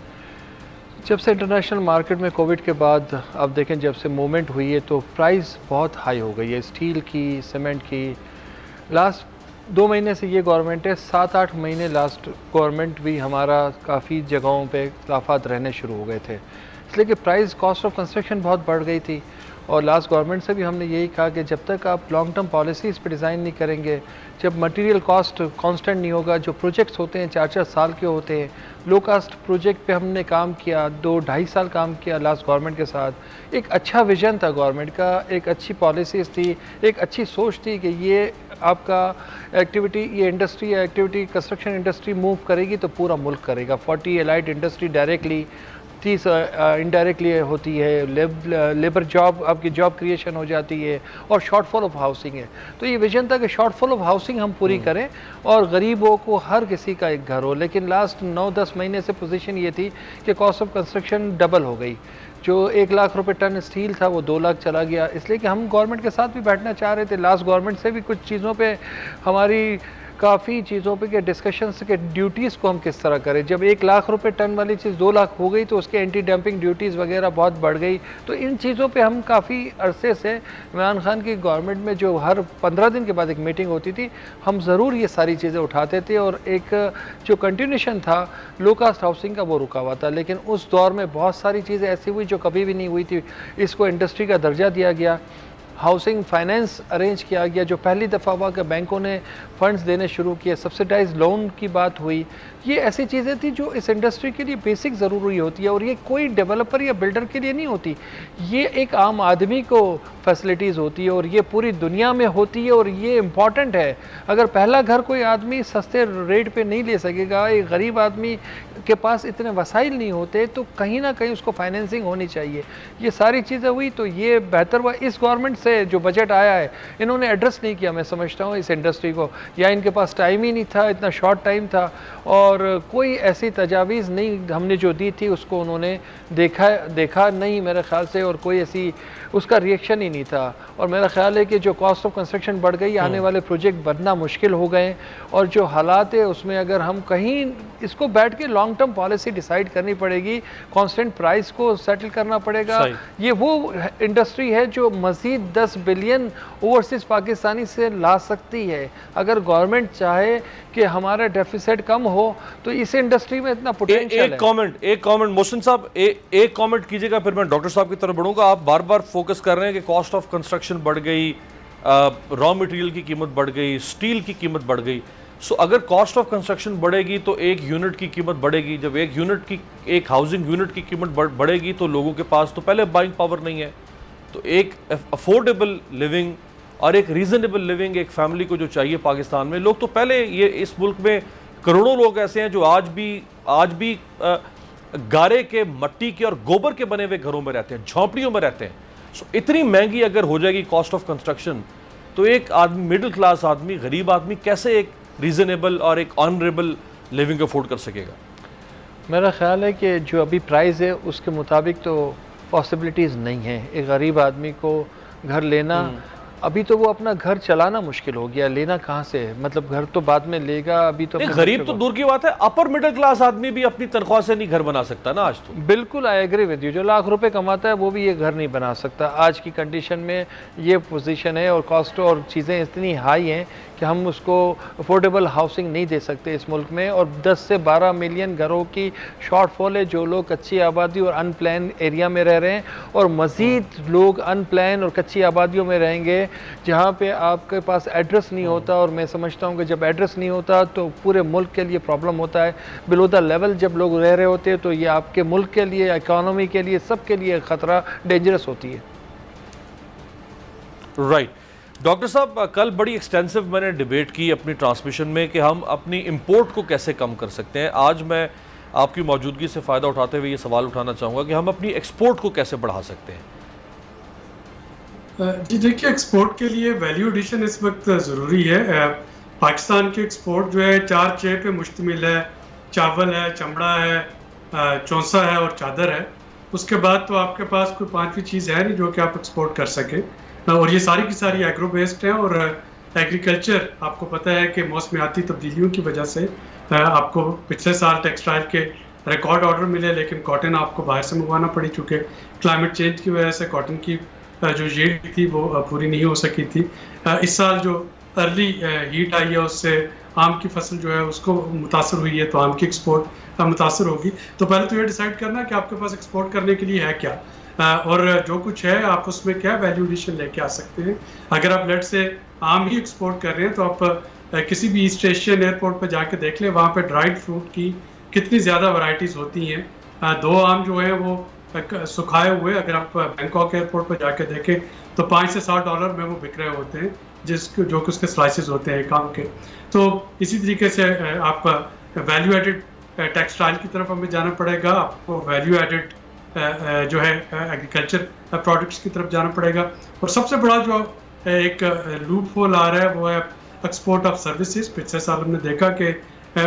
जब से इंटरनेशनल मार्केट में कोविड के बाद अब देखें जब से मूवमेंट हुई है तो प्राइस बहुत हाई हो गई है स्टील की, सीमेंट की। लास्ट 2 महीने से ये गवर्नमेंट है, 7-8 महीने लास्ट गवर्नमेंट भी हमारा काफ़ी जगहों पे इख्तिलाफात रहने शुरू हो गए थे, इसलिए कि प्राइस कॉस्ट ऑफ कंस्ट्रक्शन बहुत बढ़ गई थी। और लास्ट गवर्नमेंट से भी हमने यही कहा कि जब तक आप लॉन्ग टर्म पॉलिसीज़ पे डिज़ाइन नहीं करेंगे, जब मटेरियल कॉस्ट कांस्टेंट नहीं होगा, जो प्रोजेक्ट्स होते हैं 4-4 साल के होते हैं, लो कास्ट प्रोजेक्ट पे हमने काम किया, 2-2.5 साल काम किया लास्ट गवर्नमेंट के साथ। एक अच्छा विजन था गवर्नमेंट का, एक अच्छी पॉलिसीज़ थी, एक अच्छी सोच थी कि ये आपका एक्टिविटी, ये इंडस्ट्री या एक्टिविटी कंस्ट्रक्शन इंडस्ट्री मूव करेगी तो पूरा मुल्क करेगा। 40 एलाइड इंडस्ट्री डायरेक्टली, 30 इनडायरेक्टली होती है, लेबर जॉब, आपकी जॉब क्रिएशन हो जाती है, और शॉर्टफॉल ऑफ हाउसिंग है। तो ये विजन था कि शॉर्टफॉल ऑफ हाउसिंग हम पूरी करें और गरीबों को हर किसी का एक घर हो। लेकिन लास्ट 9-10 महीने से पोजीशन ये थी कि कॉस्ट ऑफ कंस्ट्रक्शन डबल हो गई। जो 1 लाख रुपए टन स्टील था वो 2 लाख चला गया, इसलिए कि हम गवर्नमेंट के साथ भी बैठना चाह रहे थे। लास्ट गवर्नमेंट से भी कुछ चीज़ों पे हमारी काफ़ी चीज़ों पे के डिस्कशंस के ड्यूटीज़ को हम किस तरह करें। जब 1 लाख रुपए टन वाली चीज़ 2 लाख हो गई तो उसके एंटी डंपिंग ड्यूटीज़ वगैरह बहुत बढ़ गई। तो इन चीज़ों पे हम काफ़ी अरसे से इमरान खान की गवर्नमेंट में जो हर 15 दिन के बाद एक मीटिंग होती थी, हम ज़रूर ये सारी चीज़ें उठाते थे, और एक जो कंटिन्यूशन था लो कास्ट हाउसिंग का वो रुका हुआ था। लेकिन उस दौर में बहुत सारी चीज़ें ऐसी हुई जो कभी भी नहीं हुई थी। इसको इंडस्ट्री का दर्जा दिया गया, हाउसिंग फाइनेंस अरेंज किया गया, जो पहली दफ़ा हुआ कि बैंकों ने फंड्स देने शुरू किए, सब्सिडाइज लोन की बात हुई। ये ऐसी चीज़ें थी जो इस इंडस्ट्री के लिए बेसिक ज़रूरी होती है, और ये कोई डेवलपर या बिल्डर के लिए नहीं होती, ये एक आम आदमी को फैसिलिटीज़ होती है, और ये पूरी दुनिया में होती है, और ये इम्पॉर्टेंट है। अगर पहला घर कोई आदमी सस्ते रेट पे नहीं ले सकेगा, एक गरीब आदमी के पास इतने वसाइल नहीं होते, तो कहीं ना कहीं उसको फाइनेंसिंग होनी चाहिए। ये सारी चीज़ें हुई तो ये बेहतर हुआ। इस गवर्नमेंट से जो बजट आया है, इन्होंने एड्रेस नहीं किया, मैं समझता हूँ, इस इंडस्ट्री को, या इनके पास टाइम ही नहीं था, इतना शॉर्ट टाइम था, और कोई ऐसी तजावीज़ नहीं हमने जो दी थी उसको उन्होंने देखा नहीं मेरे ख्याल से, और कोई ऐसी उसका रिएक्शन ही नहीं था। और मेरा ख्याल है कि जो कॉस्ट ऑफ कंस्ट्रक्शन बढ़ गई, आने वाले प्रोजेक्ट बनना मुश्किल हो गए, और जो हालात है उसमें अगर हम कहीं इसको बैठ के लॉन्ग टर्म पॉलिसी डिसाइड करनी पड़ेगी, कांस्टेंट प्राइस को सेटल करना पड़ेगा। ये वो इंडस्ट्री है जो मज़ीद 10 बिलियन ओवरसीज़ पाकिस्तानी से ला सकती है। अगर गवर्नमेंट चाहे कि हमारा डेफिसिट कम हो तो इस इंडस्ट्री में इतना पोटेंशियल है। एक कमेंट मोहसिन साहब, एक कमेंट कीजिएगा, फिर मैं डॉक्टर साहब की तरफ बढ़ूंगा। आप बार बार फोकस कर रहे हैं कि कॉस्ट ऑफ कंस्ट्रक्शन बढ़ गई, रॉ मटेरियल की कीमत बढ़ गई, स्टील की कीमत बढ़ गई। सो अगर कॉस्ट ऑफ कंस्ट्रक्शन बढ़ेगी तो एक यूनिट की कीमत बढ़ेगी। जब एक हाउसिंग यूनिट की कीमत बढ़ेगी तो लोगों के पास तो पहले बाइंग पावर नहीं है, तो एक अफोर्डेबल लिविंग और एक रीजनेबल लिविंग एक फैमिली को जो चाहिए पाकिस्तान में, लोग तो पहले ये इस मुल्क में करोड़ों लोग ऐसे हैं जो आज भी गारे के, मट्टी के और गोबर के बने हुए घरों में रहते हैं, झोंपड़ियों में रहते हैं। सो इतनी महंगी अगर हो जाएगी कॉस्ट ऑफ कंस्ट्रक्शन, तो एक आदमी, मिडिल क्लास आदमी, गरीब आदमी कैसे एक रीजनेबल और एक ऑनरेबल लिविंग अफोर्ड कर सकेगा? मेरा ख्याल है कि जो अभी प्राइस है उसके मुताबिक तो पॉसिबिलिटीज़ नहीं है एक गरीब आदमी को घर लेना। अभी तो वो अपना घर चलाना मुश्किल हो गया, लेना कहाँ से है? मतलब घर तो बाद में लेगा, अभी तो गरीब तो दूर की बात है, अपर मिडिल क्लास आदमी भी अपनी तनख्वाह से नहीं घर बना सकता ना आज तो। बिल्कुल आई एग्री विद यू, जो लाख रुपए कमाता है वो भी ये घर नहीं बना सकता आज की कंडीशन में। ये पोजीशन है और कॉस्ट और चीज़ें इतनी हाई हैं कि हम उसको अफोर्डेबल हाउसिंग नहीं दे सकते इस मुल्क में। और 10 से 12 मिलियन घरों की शॉर्टफॉल है, जो लोग कच्ची आबादी और अनप्लान एरिया में रह रहे हैं, और मज़ीद लोग अनप्लान और कच्ची आबादियों में रहेंगे जहाँ पे आपके पास एड्रेस नहीं होता। और मैं समझता हूँ कि जब एड्रेस नहीं होता तो पूरे मुल्क के लिए प्रॉब्लम होता है। बिलो द लेवल जब लोग रह रहे होते हैं तो ये आपके मुल्क के लिए, इकॉनमी के लिए, सब के लिए ख़तरा, डेंजरस होती है। राइट डॉक्टर साहब, कल बड़ी एक्सटेंसिव मैंने डिबेट की अपनी ट्रांसमिशन में कि हम अपनी इंपोर्ट को कैसे कम कर सकते हैं। आज मैं आपकी मौजूदगी से फ़ायदा उठाते हुए ये सवाल उठाना चाहूँगा कि हम अपनी एक्सपोर्ट को कैसे बढ़ा सकते हैं। जी देखिए, एक्सपोर्ट के लिए वैल्यू एडिशन इस वक्त ज़रूरी है। पाकिस्तान के एक्सपोर्ट जो है 4 चीज़ पे मुश्तमिल है। चावल है, चमड़ा है, चौंसा है और चादर है। उसके बाद तो आपके पास कोई 5वीं चीज़ है नहीं जो कि आप एक्सपोर्ट कर सकें। और ये सारी की सारी एग्रो बेस्ड हैं। और एग्रीकल्चर, आपको पता है कि मौसमियाती तब्दीलियों की वजह से आपको पिछले साल टेक्सटाइल के रिकॉर्ड ऑर्डर मिले, लेकिन कॉटन आपको बाहर से मंगवाना पड़ी, चूँकि क्लाइमेट चेंज की वजह से कॉटन की जो यील्ड थी वो पूरी नहीं हो सकी थी। इस साल जो अर्ली हीट आई है उससे आम की फसल जो है उसको मुतासर हुई है, तो आम की एक्सपोर्ट मुतासर होगी। तो पहले तो ये डिसाइड करना कि आपके पास एक्सपोर्ट करने के लिए है क्या, और जो कुछ है आप उसमें क्या वैल्यू एडिशन लेके आ सकते हैं। अगर आप लेट से आम ही एक्सपोर्ट कर रहे हैं तो आप किसी भी ईस्ट एशियन एयरपोर्ट पर जाके देख लें, वहाँ पे ड्राइड फ्रूट की कितनी ज़्यादा वैरायटीज़ होती हैं। 2 आम जो है वो सुखाए हुए, अगर आप बैंकॉक एयरपोर्ट पर जाके देखें तो $5 से $7 में वो बिक रहे होते हैं, जो कि उसके स्लाइसेस होते हैं एक आम के। तो इसी तरीके से आप वैल्यू एडेड टेक्सटाइल की तरफ हमें जाना पड़ेगा, आपको वैल्यू एडेड जो है एग्रीकल्चर प्रोडक्ट्स की तरफ जाना पड़ेगा। और सबसे बड़ा जो एक लूप होल आ रहा है वो है एक्सपोर्ट ऑफ सर्विसेज। पिछले साल हमने देखा कि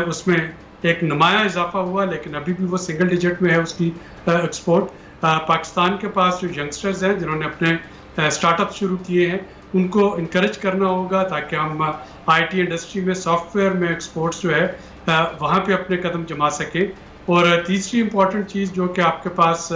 उसमें एक नुमाया इजाफा हुआ, लेकिन अभी भी वो सिंगल डिजिट में है उसकी एक्सपोर्ट। पाकिस्तान के पास जो यंगस्टर्स हैं जिन्होंने अपने स्टार्टअप शुरू किए हैं, उनको इनकरेज करना होगा ताकि हम आईटी इंडस्ट्री में, सॉफ्टवेयर में एक्सपोर्ट्स जो है वहाँ पे अपने कदम जमा सकें। और तीसरी इम्पॉर्टेंट चीज़ जो कि आपके पास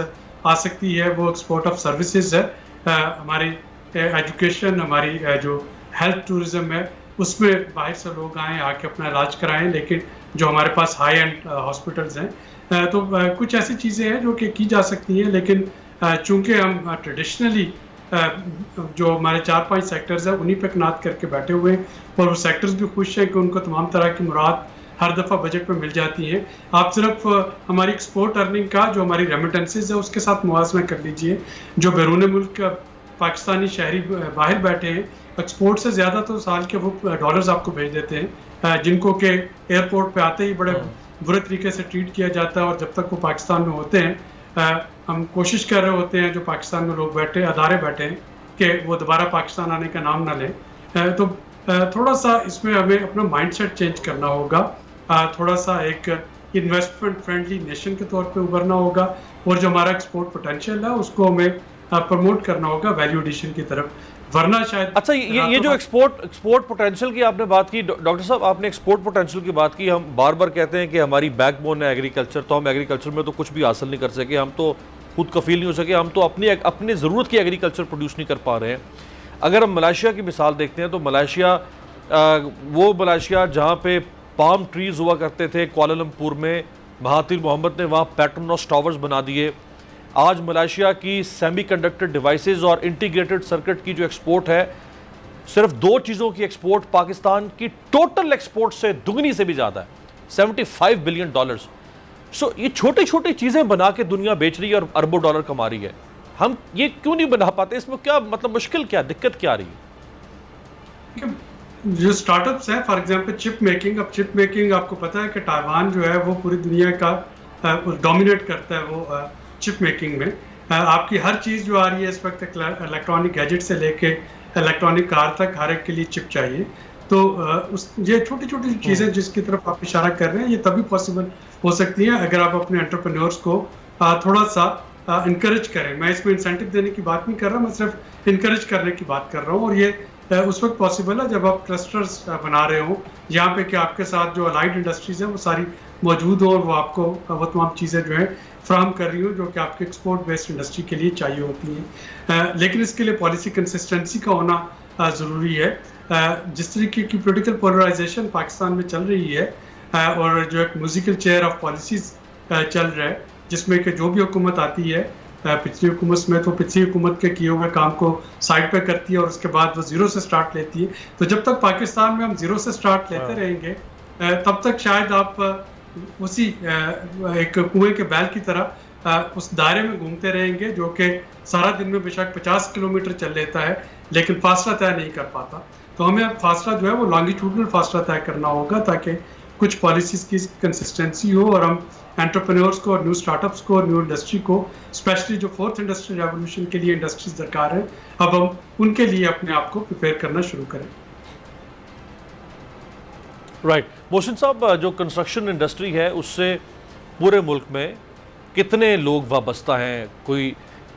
आ सकती है वो एक्सपोर्ट ऑफ सर्विसेज है। हमारी एजुकेशन, हमारी जो हेल्थ टूरिज्म है, उसमें बाहर से लोग आएँ, आके अपना इलाज कराएं, लेकिन जो हमारे पास हाई एंड हॉस्पिटल्स हैं तो कुछ ऐसी चीज़ें हैं जो कि की जा सकती हैं। लेकिन चूँकि हम ट्रेडिशनली जो हमारे 4-5 सेक्टर्स हैं उन्हीं पे कनात करके बैठे हुए हैं, और वो सेक्टर्स भी खुश हैं कि उनको तमाम तरह की मुराद हर दफ़ा बजट में मिल जाती हैं। आप सिर्फ हमारी एक्सपोर्ट अर्निंग का जो हमारी रेमिटेंसेज है उसके साथ मुआवजा कर लीजिए। जो बैरून मुल्क पाकिस्तानी शहरी बाहर बैठे हैं, एक्सपोर्ट से ज़्यादा तो साल के वो डॉलर्स आपको भेज देते हैं, जिनको के एयरपोर्ट पे आते ही बड़े बुरे तरीके से ट्रीट किया जाता है। और जब तक वो पाकिस्तान में होते हैं, हम कोशिश कर रहे होते हैं, जो पाकिस्तान में लोग बैठे, अदारे बैठे हैं, कि वो दोबारा पाकिस्तान आने का नाम ना लें। तो थोड़ा सा इसमें हमें अपना माइंडसेट चेंज करना होगा, थोड़ा सा एक इन्वेस्टमेंट फ्रेंडली नेशन के तौर पे उभरना होगा, और जो हमारा एक्सपोर्ट पोटेंशियल है उसको हमें प्रमोट करना होगा वैल्यू एडिशन की तरफ, वरना शायद। अच्छा, ये जो एक्सपोर्ट पोटेंशियल की आपने बात की डॉक्टर साहब, आपने एक्सपोर्ट पोटेंशियल की बात की। हम बार बार कहते हैं कि हमारी बैकबोन है एग्रीकल्चर, तो हम एग्रीकल्चर में तो कुछ भी हासिल नहीं कर सके, हम तो खुद कफील नहीं हो सके, हम तो अपनी ज़रूरत की एग्रीकल्चर प्रोड्यूस नहीं कर पा रहे हैं। अगर हम मलेशिया की मिसाल देखते हैं तो मलेशिया वो मलेशिया जहाँ पे पाम ट्रीज़ हुआ करते थे, कुआलालंपुर में महातिर मोहम्मद ने वहाँ पेट्रोनस टावर्स बना दिए। आज मलेशिया की सेमीकंडक्टर डिवाइसेस और इंटीग्रेटेड सर्किट की जो एक्सपोर्ट है, सिर्फ 2 चीज़ों की एक्सपोर्ट पाकिस्तान की टोटल एक्सपोर्ट से दुगनी से भी ज़्यादा है, $75 बिलियन। सो ये छोटी छोटी चीज़ें बना के दुनिया बेच रही है और अरबों डॉलर कमा रही है। हम ये क्यों नहीं बना पाते? इसमें क्या मतलब मुश्किल क्या, दिक्कत क्या आ रही है? जो स्टार्टअप्स हैं, फॉर एग्जांपल चिप मेकिंग, अब चिप मेकिंग आपको पता है कि ताइवान जो है वो पूरी दुनिया का डोमिनेट करता है वो चिप मेकिंग में। आपकी हर चीज़ जो आ रही है इस वक्त इलेक्ट्रॉनिक गैजेट से लेके इलेक्ट्रॉनिक कार तक हर एक के लिए चिप चाहिए। तो ये छोटी छोटी चीज़ें जिसकी तरफ आप इशारा कर रहे हैं, ये तभी पॉसिबल हो सकती हैं अगर आप अपने एंटरप्रेन्योर्स को थोड़ा सा इनकरेज करें। मैं इसमें इंसेंटिव देने की बात नहीं कर रहा, मैं सिर्फ इनकरेज करने की बात कर रहा हूँ। और ये उस वक्त पॉसिबल है जब आप क्लस्टर्स बना रहे हो जहाँ पे कि आपके साथ जो अलाइड इंडस्ट्रीज हैं वो सारी मौजूद हो और वो आपको वो तमाम चीज़ें जो है फ्राहम कर रही हो जो कि आपके एक्सपोर्ट बेस्ड इंडस्ट्री के लिए चाहिए होती हैं। लेकिन इसके लिए पॉलिसी कंसिस्टेंसी का होना ज़रूरी है। जिस तरीके की पोलिटिकल पोलराइजेशन पाकिस्तान में चल रही है और जो एक म्यूजिकल चेयर ऑफ पॉलिसीज चल रहा है, जिसमें कि जो भी हुकूमत आती है, पिछली हुकूमत में तो पिछली हुकूमत के किए हुए काम को साइड पे करती है और उसके बाद वो जीरो से स्टार्ट लेती है। तो जब तक पाकिस्तान में हम जीरो से स्टार्ट लेते रहेंगे तब तक शायद आप उसी एक कुएं के बैल की तरह उस दायरे में घूमते रहेंगे जो कि सारा दिन में बेशक 50 किलोमीटर चल लेता है लेकिन फासला तय नहीं कर पाता। तो हमें अब फासला जो है वो लॉन्गिट्यूडनल फासला तय करना होगा ताकि कुछ पॉलिसीज की कंसिस्टेंसी हो और हम एंटरप्रेन्योर्स को और न्यू स्टार्टअप्स को और न्यू इंडस्ट्री को, स्पेशली जो फोर्थ इंडस्ट्री रेवोल्यूशन के लिए इंडस्ट्रीज दरकार है, अब हम उनके लिए अपने आप को प्रिपेयर करना शुरू करें। राइट मोहसिन साहब, जो कंस्ट्रक्शन इंडस्ट्री है उससे पूरे मुल्क में कितने लोग वाबस्ता हैं? कोई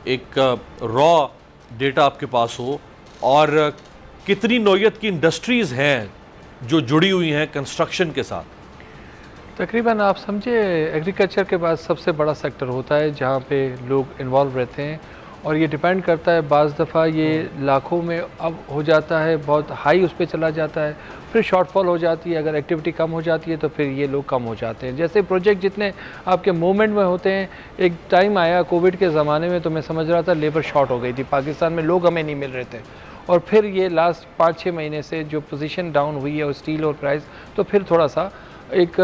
एक रॉ डेटा आपके पास हो, और कितनी नौयत की इंडस्ट्रीज़ हैं जो जुड़ी हुई हैं कंस्ट्रक्शन के साथ? तकरीबन आप समझे एग्रीकल्चर के बाद सबसे बड़ा सेक्टर होता है जहाँ पे लोग इन्वॉल्व रहते हैं, और ये डिपेंड करता है, बाज़ दफ़ा ये लाखों में अब हो जाता है, बहुत हाई उस पर चला जाता है, फिर शॉर्टफॉल हो जाती है। अगर एक्टिविटी कम हो जाती है तो फिर ये लोग कम हो जाते हैं। जैसे प्रोजेक्ट जितने आपके मूवमेंट में होते हैं, एक टाइम आया कोविड के ज़माने में तो मैं समझ रहा था लेबर शॉर्ट हो गई थी पाकिस्तान में, लोग हमें नहीं मिल रहे थे, और फिर ये लास्ट 5-6 महीने से जो पोजीशन डाउन हुई है और स्टील और प्राइस, तो फिर थोड़ा सा एक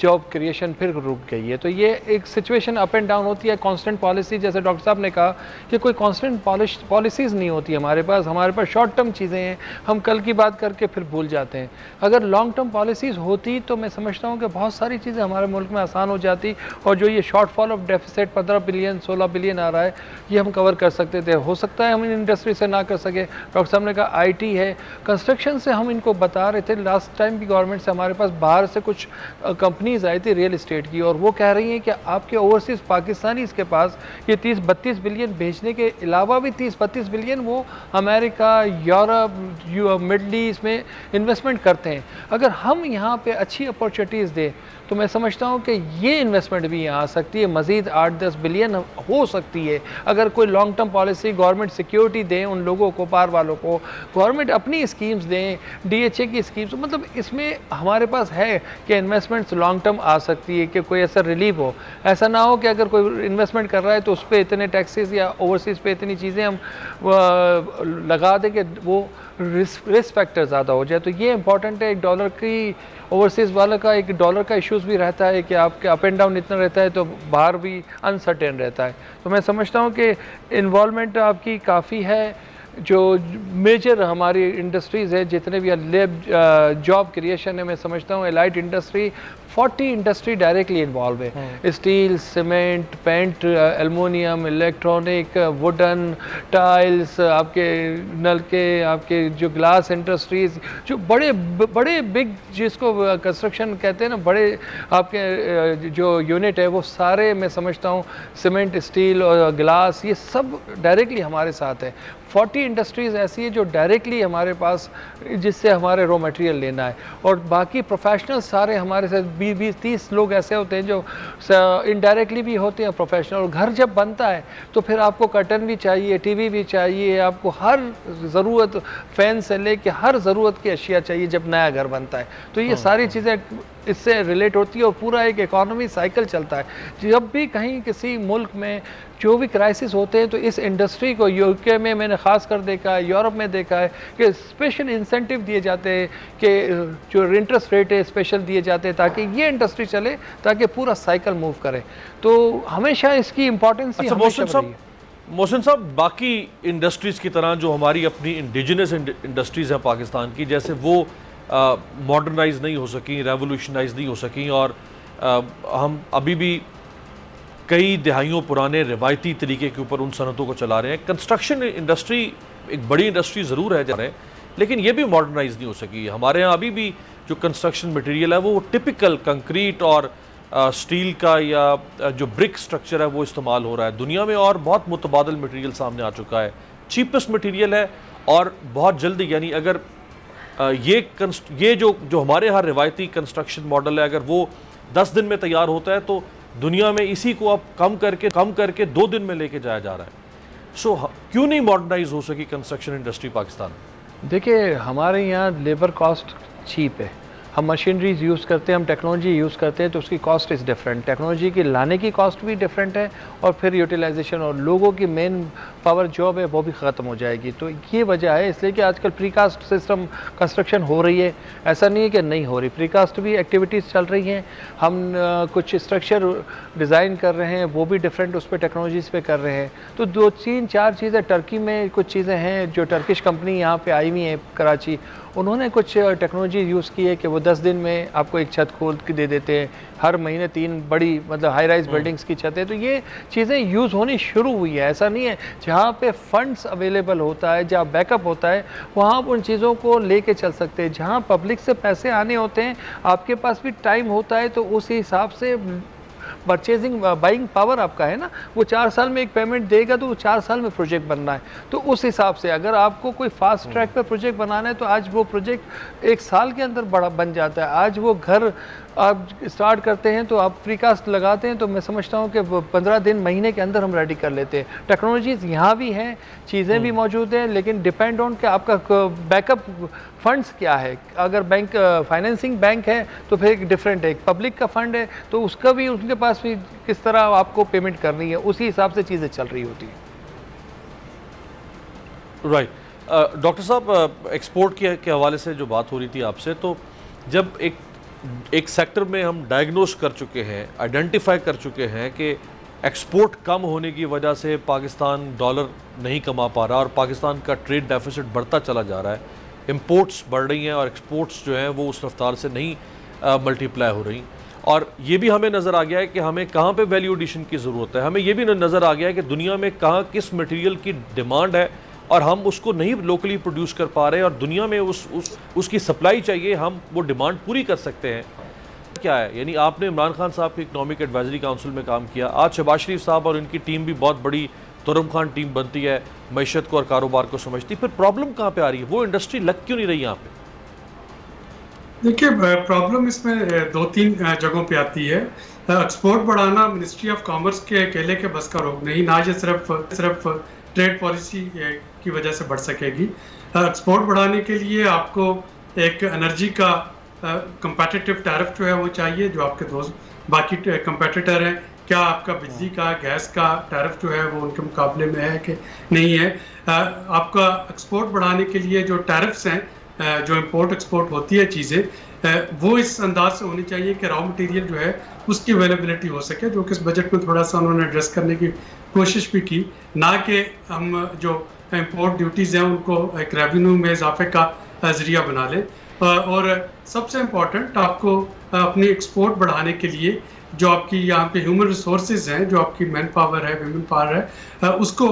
जॉब क्रिएशन फिर रुक गई है। तो ये एक सिचुएशन अप एंड डाउन होती है। कांस्टेंट पॉलिसी, जैसे डॉक्टर साहब ने कहा कि कोई कांस्टेंट पॉलिसीज़ नहीं होती हमारे पास शॉर्ट टर्म चीज़ें हैं, हम कल की बात करके फिर भूल जाते हैं। अगर लॉन्ग टर्म पॉलिसीज़ होती तो मैं समझता हूँ कि बहुत सारी चीज़ें हमारे मुल्क में आसान हो जाती, और जो ये shortfall of deficit 15 billion 16 billion आ रहा है, ये हम कवर कर सकते थे। हो सकता है हम इन इंडस्ट्री से ना कर सके। डॉक्टर साहब ने कहा IT है, कंस्ट्रक्शन से हम इनको बता रहे थे। लास्ट टाइम भी गवर्नमेंट से हमारे पास बाहर से कुछ कंपनीज आई थी रियल एस्टेट की, और वो कह रही हैं कि आपके ओवरसीज़ पाकिस्तानी इसके पास ये 30-32 बिलियन भेजने के अलावा भी 30-32 बिलियन वो अमेरिका, यूरोप, मिडल ईस्ट में इन्वेस्टमेंट करते हैं। अगर हम यहाँ पे अच्छी अपॉर्चुनिटीज़ दें तो मैं समझता हूँ कि ये इन्वेस्टमेंट भी यहाँ आ सकती है, मज़ीद 8-10 बिलियन हो सकती है अगर कोई long term policy, government security दें उन लोगों को, पार वालों को, गवर्नमेंट अपनी स्कीम्स दें, DHA की स्कीम्स, मतलब इसमें हमारे पास है कि इन्वेस्टमेंट्स लॉन्ग टर्म आ सकती है, कि कोई ऐसा रिलीफ हो। ऐसा ना हो कि अगर कोई इन्वेस्टमेंट कर रहा है तो उस पर इतने टैक्सेस या ओवरसीज़ पे इतनी चीज़ें हम लगा दें कि वो रिस्क फैक्टर ज़्यादा हो जाए। तो ये इंपॉर्टेंट है। एक डॉलर की ओवरसीज़ वाला का, एक डॉलर का इश्यूज़ भी रहता है कि आपके अप एंड डाउन इतना रहता है तो बाहर भी अनसर्टेन रहता है। तो मैं समझता हूँ कि इन्वॉल्वमेंट आपकी काफ़ी है। जो मेजर हमारी इंडस्ट्रीज़ है, जितने भी जॉब क्रिएशन है, मैं समझता हूँ elite industry 40 industry directly involve है। Steel, cement, paint, aluminium, electronic, wooden, tiles, आपके नलके, आपके जो ग्लास इंडस्ट्रीज़, जो बड़े बिग जिसको कंस्ट्रक्शन कहते हैं ना, बड़े आपके जो यूनिट है, वो सारे मैं समझता हूँ सीमेंट, स्टील और ग्लास, ये सब डायरेक्टली हमारे साथ है। 40 इंडस्ट्रीज़ ऐसी है जो डायरेक्टली हमारे पास, जिससे हमारे रॉ मटेरियल लेना है, और बाकी प्रोफेशनल सारे हमारे साथ 20-30 लोग ऐसे होते हैं जो इनडायरेक्टली भी होते हैं प्रोफेशनल। और घर जब बनता है तो फिर आपको कर्टन भी चाहिए, TV भी चाहिए, आपको हर ज़रूरत, फैन से लेके हर ज़रूरत की अशिया चाहिए जब नया घर बनता है। तो ये सारी चीज़ें इससे रिलेट होती है और पूरा एक इकॉनमी साइकिल चलता है। जब भी कहीं किसी मुल्क में जो भी क्राइसिस होते हैं तो इस इंडस्ट्री को, UK में मैंने ख़ास कर देखा है, यूरोप में देखा है कि स्पेशल इंसेंटिव दिए जाते हैं, कि जो इंटरेस्ट रेट है स्पेशल दिए जाते हैं ताकि ये इंडस्ट्री चले, ताकि पूरा साइकिल मूव करे। तो हमेशा इसकी इम्पोर्टेंस ही हमेशा रही है। मोहसिन साहब, बाकी इंडस्ट्रीज़ की तरह जो हमारी अपनी इंडिजिनस इंडस्ट्रीज़ हैं पाकिस्तान की, जैसे वो मॉडर्नाइज नहीं हो सकी, रेवोल्यूशनाइज नहीं हो सकी, और हम अभी भी कई दहाइयों पुराने रिवायती तरीके के ऊपर उन सनतों को चला रहे हैं। कंस्ट्रक्शन इंडस्ट्री एक बड़ी इंडस्ट्री ज़रूर है जा रहे हैं, लेकिन ये भी मॉडर्नाइज नहीं हो सकी। हमारे यहाँ अभी भी जो कंस्ट्रक्शन मटेरियल है वो टिपिकल कंक्रीट और स्टील का या जो ब्रिक स्ट्रक्चर है वो इस्तेमाल हो रहा है दुनिया में, और बहुत मुतबादल मटेरियल सामने आ चुका है, चीपेस्ट मटेरियल है, और बहुत जल्दी, यानी अगर ये जो हमारे यहाँ रिवायती कंस्ट्रक्शन मॉडल है, अगर वो 10 दिन में तैयार होता है तो दुनिया में इसी को अब कम करके 2 दिन में लेके जाया जा रहा है। सो क्यों नहीं मॉडर्नाइज हो सकी कंस्ट्रक्शन इंडस्ट्री पाकिस्तान में? देखिए, हमारे यहाँ लेबर कॉस्ट चीप है, हम मशीनरीज यूज़ करते हैं, हम टेक्नोलॉजी यूज़ करते हैं, तो उसकी कॉस्ट इज़ डिफरेंट, टेक्नोलॉजी की लाने की कॉस्ट भी डिफरेंट है, और फिर यूटिलाइजेशन और लोगों की मेन पावर जॉब है वो भी ख़त्म हो जाएगी। तो ये वजह है, इसलिए कि आजकल प्रीकास्ट सिस्टम कंस्ट्रक्शन हो रही है, ऐसा नहीं है कि नहीं हो रही, प्रीकास्ट भी एक्टिविटीज़ चल रही हैं। हम कुछ स्ट्रक्चर डिज़ाइन कर रहे हैं, वो भी डिफरेंट उस पर टेक्नोलॉजीज़ पे कर रहे हैं। तो 2-3-4 चीज़ें, टर्की में कुछ चीज़ें हैं जो टर्किश कंपनी यहाँ पे आई हुई है कराची, उन्होंने कुछ टेक्नोलॉजी यूज़ की है कि वो 10 दिन में आपको एक छत खोल के दे देते हैं, हर महीने 3 बड़ी मतलब हाई राइज बिल्डिंग्स की छतें। तो ये चीज़ें यूज़ होनी शुरू हुई है। ऐसा नहीं है, जहाँ पे फंड्स अवेलेबल होता है, जहाँ बैकअप होता है, वहाँ आप उन चीज़ों को लेके चल सकते हैं। जहाँ पब्लिक से पैसे आने होते हैं, आपके पास भी टाइम होता है, तो उस हिसाब से परचेजिंग बाइंग पावर आपका है ना, वो 4 साल में एक पेमेंट देगा तो वो 4 साल में प्रोजेक्ट बनना है। तो उस हिसाब से अगर आपको कोई फास्ट ट्रैक पे प्रोजेक्ट बनाना है तो आज वो प्रोजेक्ट 1 साल के अंदर बड़ा बन जाता है। आज वो घर आप स्टार्ट करते हैं तो आप प्रीकास्ट लगाते हैं, तो मैं समझता हूँ कि 15 दिन महीने के अंदर हम रेडी कर लेते हैं। टेक्नोलॉजीज़ यहाँ भी हैं, चीज़ें भी मौजूद हैं, लेकिन डिपेंड ऑन कि आपका बैकअप फंड्स क्या है। अगर बैंक फाइनेंसिंग बैंक है तो फिर एक डिफरेंट है, एक पब्लिक का फंड है तो उसका भी, उनके पास भी किस तरह आपको पेमेंट करनी है, उसी हिसाब से चीज़ें चल रही होती हैं। राइट। डॉक्टर साहब, एक्सपोर्ट के हवाले से जो बात हो रही थी आपसे, तो जब एक सेक्टर में हम डायग्नोस कर चुके हैं, आइडेंटिफाई कर चुके हैं कि एक्सपोर्ट कम होने की वजह से पाकिस्तान डॉलर नहीं कमा पा रहा और पाकिस्तान का ट्रेड डेफिसिट बढ़ता चला जा रहा है, इंपोर्ट्स बढ़ रही हैं और एक्सपोर्ट्स जो हैं वो उस रफ्तार से नहीं मल्टीप्लाई हो रही, और ये भी हमें नज़र आ गया है कि हमें कहाँ पे वैल्यू एडिशन की ज़रूरत है। हमें ये भी नज़र आ गया है कि दुनिया में कहाँ किस मटेरियल की डिमांड है और हम उसको नहीं लोकली प्रोड्यूस कर पा रहे, और दुनिया में उसकी सप्लाई चाहिए, हम वो डिमांड पूरी कर सकते हैं। क्या है, यानी आपने इमरान खान साहब की इकनॉमिक एडवाइजरी काउंसिल में काम किया, आज शहबाज शरीफ साहब और इनकी टीम भी बहुत बड़ी तुरम खान टीम बनती है, मैशत को और कारोबार को समझती, फिर प्रॉब्लम कहाँ पे आ रही है? वो इंडस्ट्री लग क्यों नहीं रही यहाँ पे? देखिए, प्रॉब्लम इसमें 2-3 जगहों पे आती है। एक्सपोर्ट बढ़ाना मिनिस्ट्री ऑफ कॉमर्स के अकेले के बस का रोग नहीं, ना ये सिर्फ ट्रेड पॉलिसी की वजह से बढ़ सकेगी। एक्सपोर्ट बढ़ाने के लिए आपको एक एनर्जी का कंपेटिटिव टैरिफ जो है वो चाहिए, जो आपके दोस्त बाकी कंपेटिटर हैं। क्या आपका बिजली का, गैस का टैरिफ जो है वो उनके मुकाबले में है कि नहीं है। आपका एक्सपोर्ट बढ़ाने के लिए जो टैरिफ्स हैं, जो इंपोर्ट एक्सपोर्ट होती है चीज़ें, वो इस अंदाज से होनी चाहिए कि रॉ मटेरियल जो है उसकी अवेलेबिलिटी हो सके, जो कि इस बजट में थोड़ा सा उन्होंने एड्रेस करने की कोशिश भी की, ना कि हम जो इंपोर्ट ड्यूटीज़ हैं उनको एक रेवेन्यू में इजाफे का जरिया बना लें। और सबसे इम्पॉर्टेंट, आपको अपनी एक्सपोर्ट बढ़ाने के लिए जो आपकी यहाँ पे ह्यूमन रिसोर्सेज हैं, जो आपकी मैन पावर है, वुमेन पावर है, उसको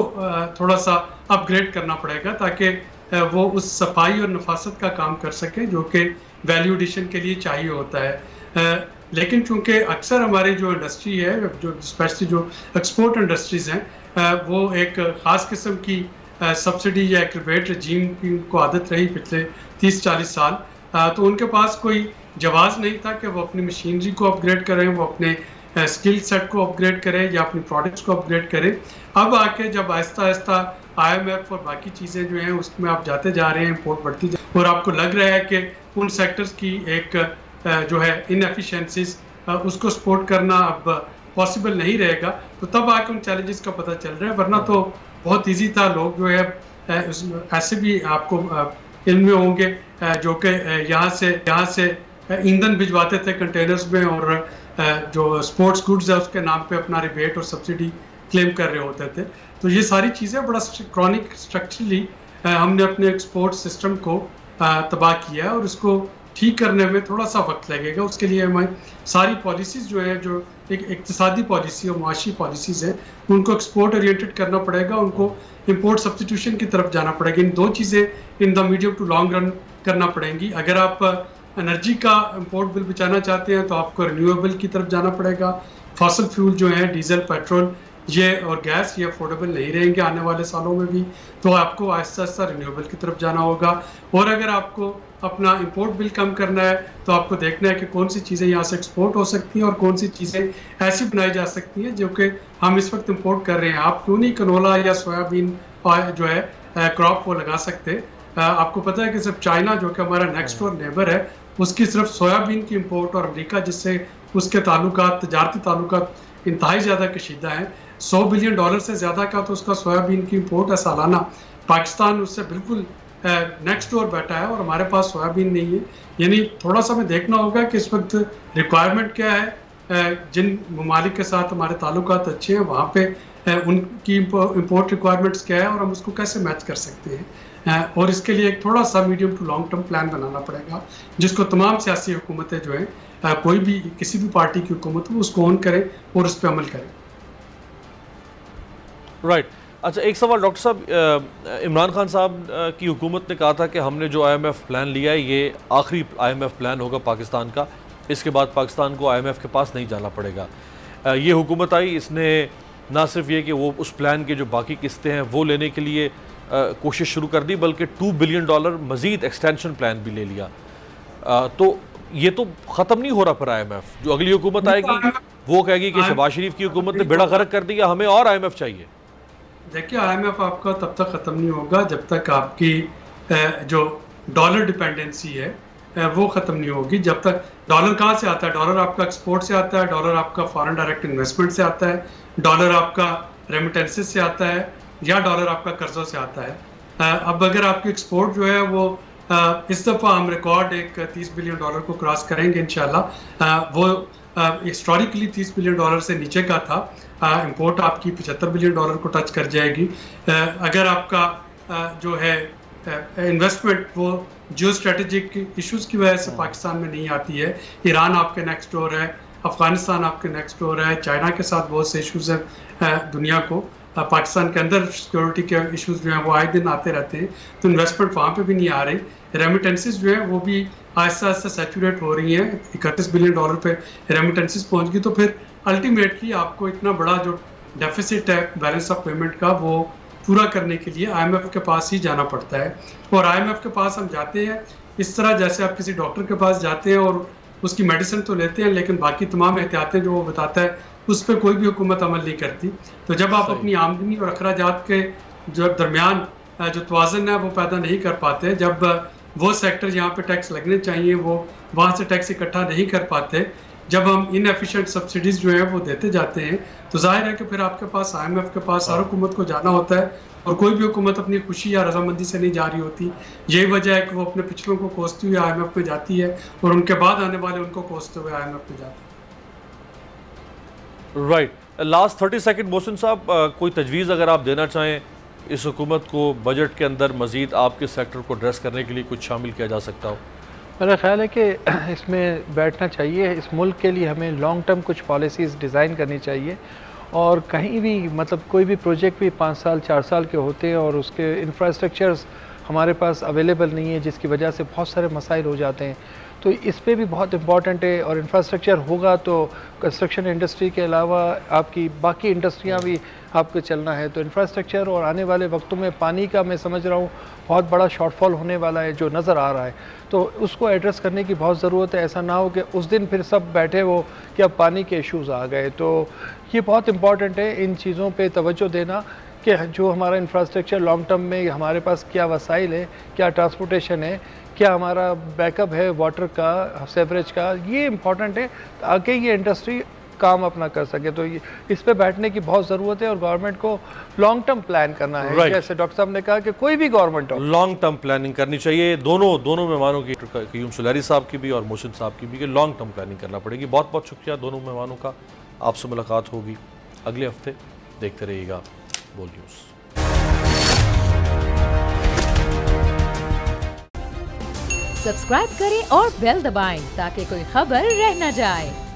थोड़ा सा अपग्रेड करना पड़ेगा ताकि वो उस सफाई और नफासत का काम कर सके जो कि वैल्यू एडिशन के लिए चाहिए होता है। लेकिन चूंकि अक्सर हमारी जो इंडस्ट्री है, जो स्पेशली जो एक्सपोर्ट इंडस्ट्रीज़ हैं, वो एक ख़ास किस्म की सब्सिडी या एक रिबेट रजीम की उनको आदत रही पिछले 30-40 साल, तो उनके पास कोई जवाज़ नहीं था कि वो अपनी मशीनरी को अपग्रेड करें, वो अपने स्किल सेट को अपग्रेड करें या अपनी प्रोडक्ट्स को अपग्रेड करें। अब आके जब आहिस्ता आहिस्ता IMF और बाकी चीज़ें जो हैं उसमें आप जाते जा रहे हैं, इंपोर्ट बढ़ती जा, और आपको लग रहा है कि उन सेक्टर्स की एक जो है इनएफिशिएंसीज, उसको सपोर्ट करना अब पॉसिबल नहीं रहेगा, तो तब आके उन चैलेंजेस का पता चल रहा है। वरना तो बहुत ईजी था, लोग जो है ऐसे भी आपको इल्म में होंगे जो कि यहाँ से ईंधन भिजवाते थे कंटेनर्स में, और जो स्पोर्ट्स गुड्स है उसके नाम पे अपना रिबेट और सब्सिडी क्लेम कर रहे होते थे। तो ये सारी चीज़ें बड़ा क्रॉनिक स्ट्रक्चरली हमने अपने एक्सपोर्ट सिस्टम को तबाह किया है और इसको ठीक करने में थोड़ा सा वक्त लगेगा। उसके लिए हमें सारी पॉलिसीज़ जो है, जो एक इक्तिसादी पॉलिसी और मुआशी पॉलिसीज़ हैं, उनको एक्सपोर्ट ओरिएंटेड करना पड़ेगा, उनको इंपोर्ट सब्स्टिट्यूशन की तरफ जाना पड़ेगा। इन दो चीज़ें in the medium to long run करना पड़ेंगी। अगर आप एनर्जी का इंपोर्ट बिल बचाना चाहते हैं तो आपको रिन्यूएबल की तरफ जाना पड़ेगा। फॉसल फ्यूल जो है, डीजल, पेट्रोल ये और गैस, ये अफोर्डेबल नहीं रहेंगे आने वाले सालों में भी, तो आपको आहिस्ता आहिस्ता रिन्यूएबल की तरफ जाना होगा। और अगर आपको अपना इंपोर्ट बिल कम करना है तो आपको देखना है कि कौन सी चीज़ें यहाँ से एक्सपोर्ट हो सकती हैं और कौन सी चीज़ें ऐसी बनाई जा सकती हैं जो कि हम इस वक्त इंपोर्ट कर रहे हैं। आप क्यों नहीं कनोला या सोयाबीन जो है क्रॉप वो लगा सकते। आपको पता है कि सिर्फ चाइना जो कि हमारा नेक्स्ट डोर नेबर है, उसकी सिर्फ सोयाबीन की इंपोर्ट, और अमेरिका जिससे उसके ताल्लुकात, तजारती ताल्लुकात इंतहाई ज़्यादा कशीदा है, $100 बिलियन से ज़्यादा का तो उसका सोयाबीन की इंपोर्ट है सालाना। पाकिस्तान उससे बिल्कुल नेक्स्ट डोर बैठा है और हमारे पास सोयाबीन नहीं है। यानी थोड़ा सा हमें देखना होगा कि इस वक्त रिक्वायरमेंट क्या है, जिन ममालिक के साथ हमारे ताल्लुकात अच्छे हैं वहाँ पे उनकी इंपोर्ट रिक्वायरमेंट्स क्या है और हम उसको कैसे मैच कर सकते हैं। और इसके लिए एक थोड़ा सा medium to long term plan बनाना पड़ेगा, जिसको तमाम सियासी हुकूमतें जो हैं, कोई भी किसी भी पार्टी की हुकूमत हो, उसको ऑन करें और उस पर अमल करें। राइट। अच्छा, एक सवाल डॉक्टर साहब, इमरान खान साहब की हुकूमत ने कहा था कि हमने जो IMF प्लान लिया है ये आखिरी IMF प्लान होगा पाकिस्तान का, इसके बाद पाकिस्तान को IMF के पास नहीं जाना पड़ेगा। ये हुकूमत आई, इसने ना सिर्फ ये कि वो उस प्लान के जो बाकी किस्तें हैं वो लेने के लिए कोशिश शुरू कर दी, बल्कि $2 बिलियन मज़ीद एक्सटेंशन प्लान भी ले लिया। तो ये तो ख़त्म नहीं हो रहा पर IMF। जो अगली हुकूमत आएगी वो कहेगी कि शहबाज शरीफ की हुकूमत ने बेड़ा गर्क कर दिया, हमें और IMF चाहिए। देखिए, IMF आपका तब तक ख़त्म नहीं होगा जब तक आपकी जो डॉलर डिपेंडेंसी है वो ख़त्म नहीं होगी। जब तक डॉलर कहाँ से आता है? डॉलर आपका एक्सपोर्ट से आता है, डॉलर आपका फॉरेन डायरेक्ट इन्वेस्टमेंट से आता है, डॉलर आपका रेमिटेंसेस से आता है, या डॉलर आपका कर्जों से आता है। अब अगर आपकी एक्सपोर्ट जो है वो इस दफ़ा हम रिकॉर्ड एक $30 बिलियन को क्रॉस करेंगे इंशाल्लाह। वो हिस्टोरिकली $30 बिलियन से नीचे का था। इंपोर्ट आपकी $75 बिलियन को टच कर जाएगी। अगर आपका जो है इन्वेस्टमेंट वो जियो स्ट्रेटेजिक इशूज़ की वजह से पाकिस्तान में नहीं आती है, ईरान आपके नेक्स्ट डोर है, अफगानिस्तान आपके नेक्स्ट डोर है, चाइना के साथ बहुत से इशूज़ हैं दुनिया को, पाकिस्तान के अंदर सिक्योरिटी के इश्यूज जो हैं वो आए दिन आते रहते हैं, तो इन्वेस्टमेंट वहाँ पे भी नहीं आ रही। रेमिटेंसेस जो है वो भी आहिस्ता आहिस्ता सैचुरेट हो रही हैं। $31 बिलियन पे रेमिटेंसेस पहुँच गई, तो फिर अल्टीमेटली आपको इतना बड़ा जो डेफिसिट है बैलेंस ऑफ पेमेंट का वो पूरा करने के लिए IMF के पास ही जाना पड़ता है। और IMF के पास हम जाते हैं इस तरह जैसे आप किसी डॉक्टर के पास जाते हैं और उसकी मेडिसिन तो लेते हैं, लेकिन बाकी तमाम एहतियातें जो वो बताता है उस पर कोई भी हुकूमत अमल नहीं करती। तो जब आप अपनी आमदनी और अखराजात के जो दरमियान जो तवाज़ुन है वो पैदा नहीं कर पाते, जब वो सेक्टर जहाँ पे टैक्स लगने चाहिए वो वहाँ से टैक्स इकट्ठा नहीं कर पाते, जब हम इनएफिशिएंट सब्सिडीज़ जो है वो देते जाते हैं, तो जाहिर है कि फिर आपके पास IMF के पास हर हुकूमत को जाना होता है, और कोई भी हुकूमत अपनी खुशी या रजामंदी से नहीं जा रही होती। यही वजह है कि वो अपने पिछलों को कोसती हुई IMF में जाती है और उनके बाद आने वाले उनको कोसते हुए IMF में जाती है। राइट। लास्ट 30 सेकंड मोहसिन साहब, कोई तजवीज़ अगर आप देना चाहें इस हुकूमत को बजट के अंदर मज़ीद आपके सेक्टर को एड्रेस करने के लिए कुछ शामिल किया जा सकता हो? मेरा ख्याल है कि इसमें बैठना चाहिए। इस मुल्क के लिए हमें लॉन्ग टर्म कुछ पॉलिसीज़ डिज़ाइन करनी चाहिए, और कहीं भी मतलब कोई भी प्रोजेक्ट भी 5 साल 4 साल के होते हैं और उसके इंफ्रास्ट्रक्चर्स हमारे पास अवेलेबल नहीं है, जिसकी वजह से बहुत सारे मसाइल हो जाते हैं। तो इस पे भी बहुत इम्पॉर्टेंट है, और इंफ्रास्ट्रक्चर होगा तो कंस्ट्रक्शन इंडस्ट्री के अलावा आपकी बाकी इंडस्ट्रियाँ भी आपको चलना है। तो इंफ्रास्ट्रक्चर और आने वाले वक्तों में पानी का मैं समझ रहा हूँ बहुत बड़ा शॉर्टफॉल होने वाला है जो नज़र आ रहा है, तो उसको एड्रेस करने की बहुत ज़रूरत है। ऐसा ना हो कि उस दिन फिर सब बैठे हो कि अब पानी के इश्यूज़ आ गए। तो ये बहुत इम्पॉर्टेंट है इन चीज़ों पे तवज्जो देना कि जो हमारा इंफ्रास्ट्रक्चर लॉन्ग टर्म में हमारे पास क्या वसाइल है, क्या ट्रांसपोर्टेशन है, क्या हमारा बैकअप है वाटर का, सेवरेज का, ये इम्पॉर्टेंट है ताकि ये इंडस्ट्री काम अपना कर सके। तो इस पे बैठने की बहुत ज़रूरत है, और गवर्नमेंट को लॉन्ग टर्म प्लान करना है। जैसे डॉक्टर साहब ने कहा कि कोई भी गवर्नमेंट हो, लॉन्ग टर्म प्लानिंग करनी चाहिए। दोनों मेहमानों की, क़य्यूम सुलैरी साहब की भी और मोहसिन साहब की भी, कि लॉन्ग टर्म प्लानिंग करना पड़ेगी। बहुत बहुत शुक्रिया दोनों मेहमानों का। आपसे मुलाकात होगी अगले हफ्ते। देखते रहिएगा बोल न्यूज़। सब्सक्राइब करें और बेल दबाएं ताकि कोई खबर रह न जाए।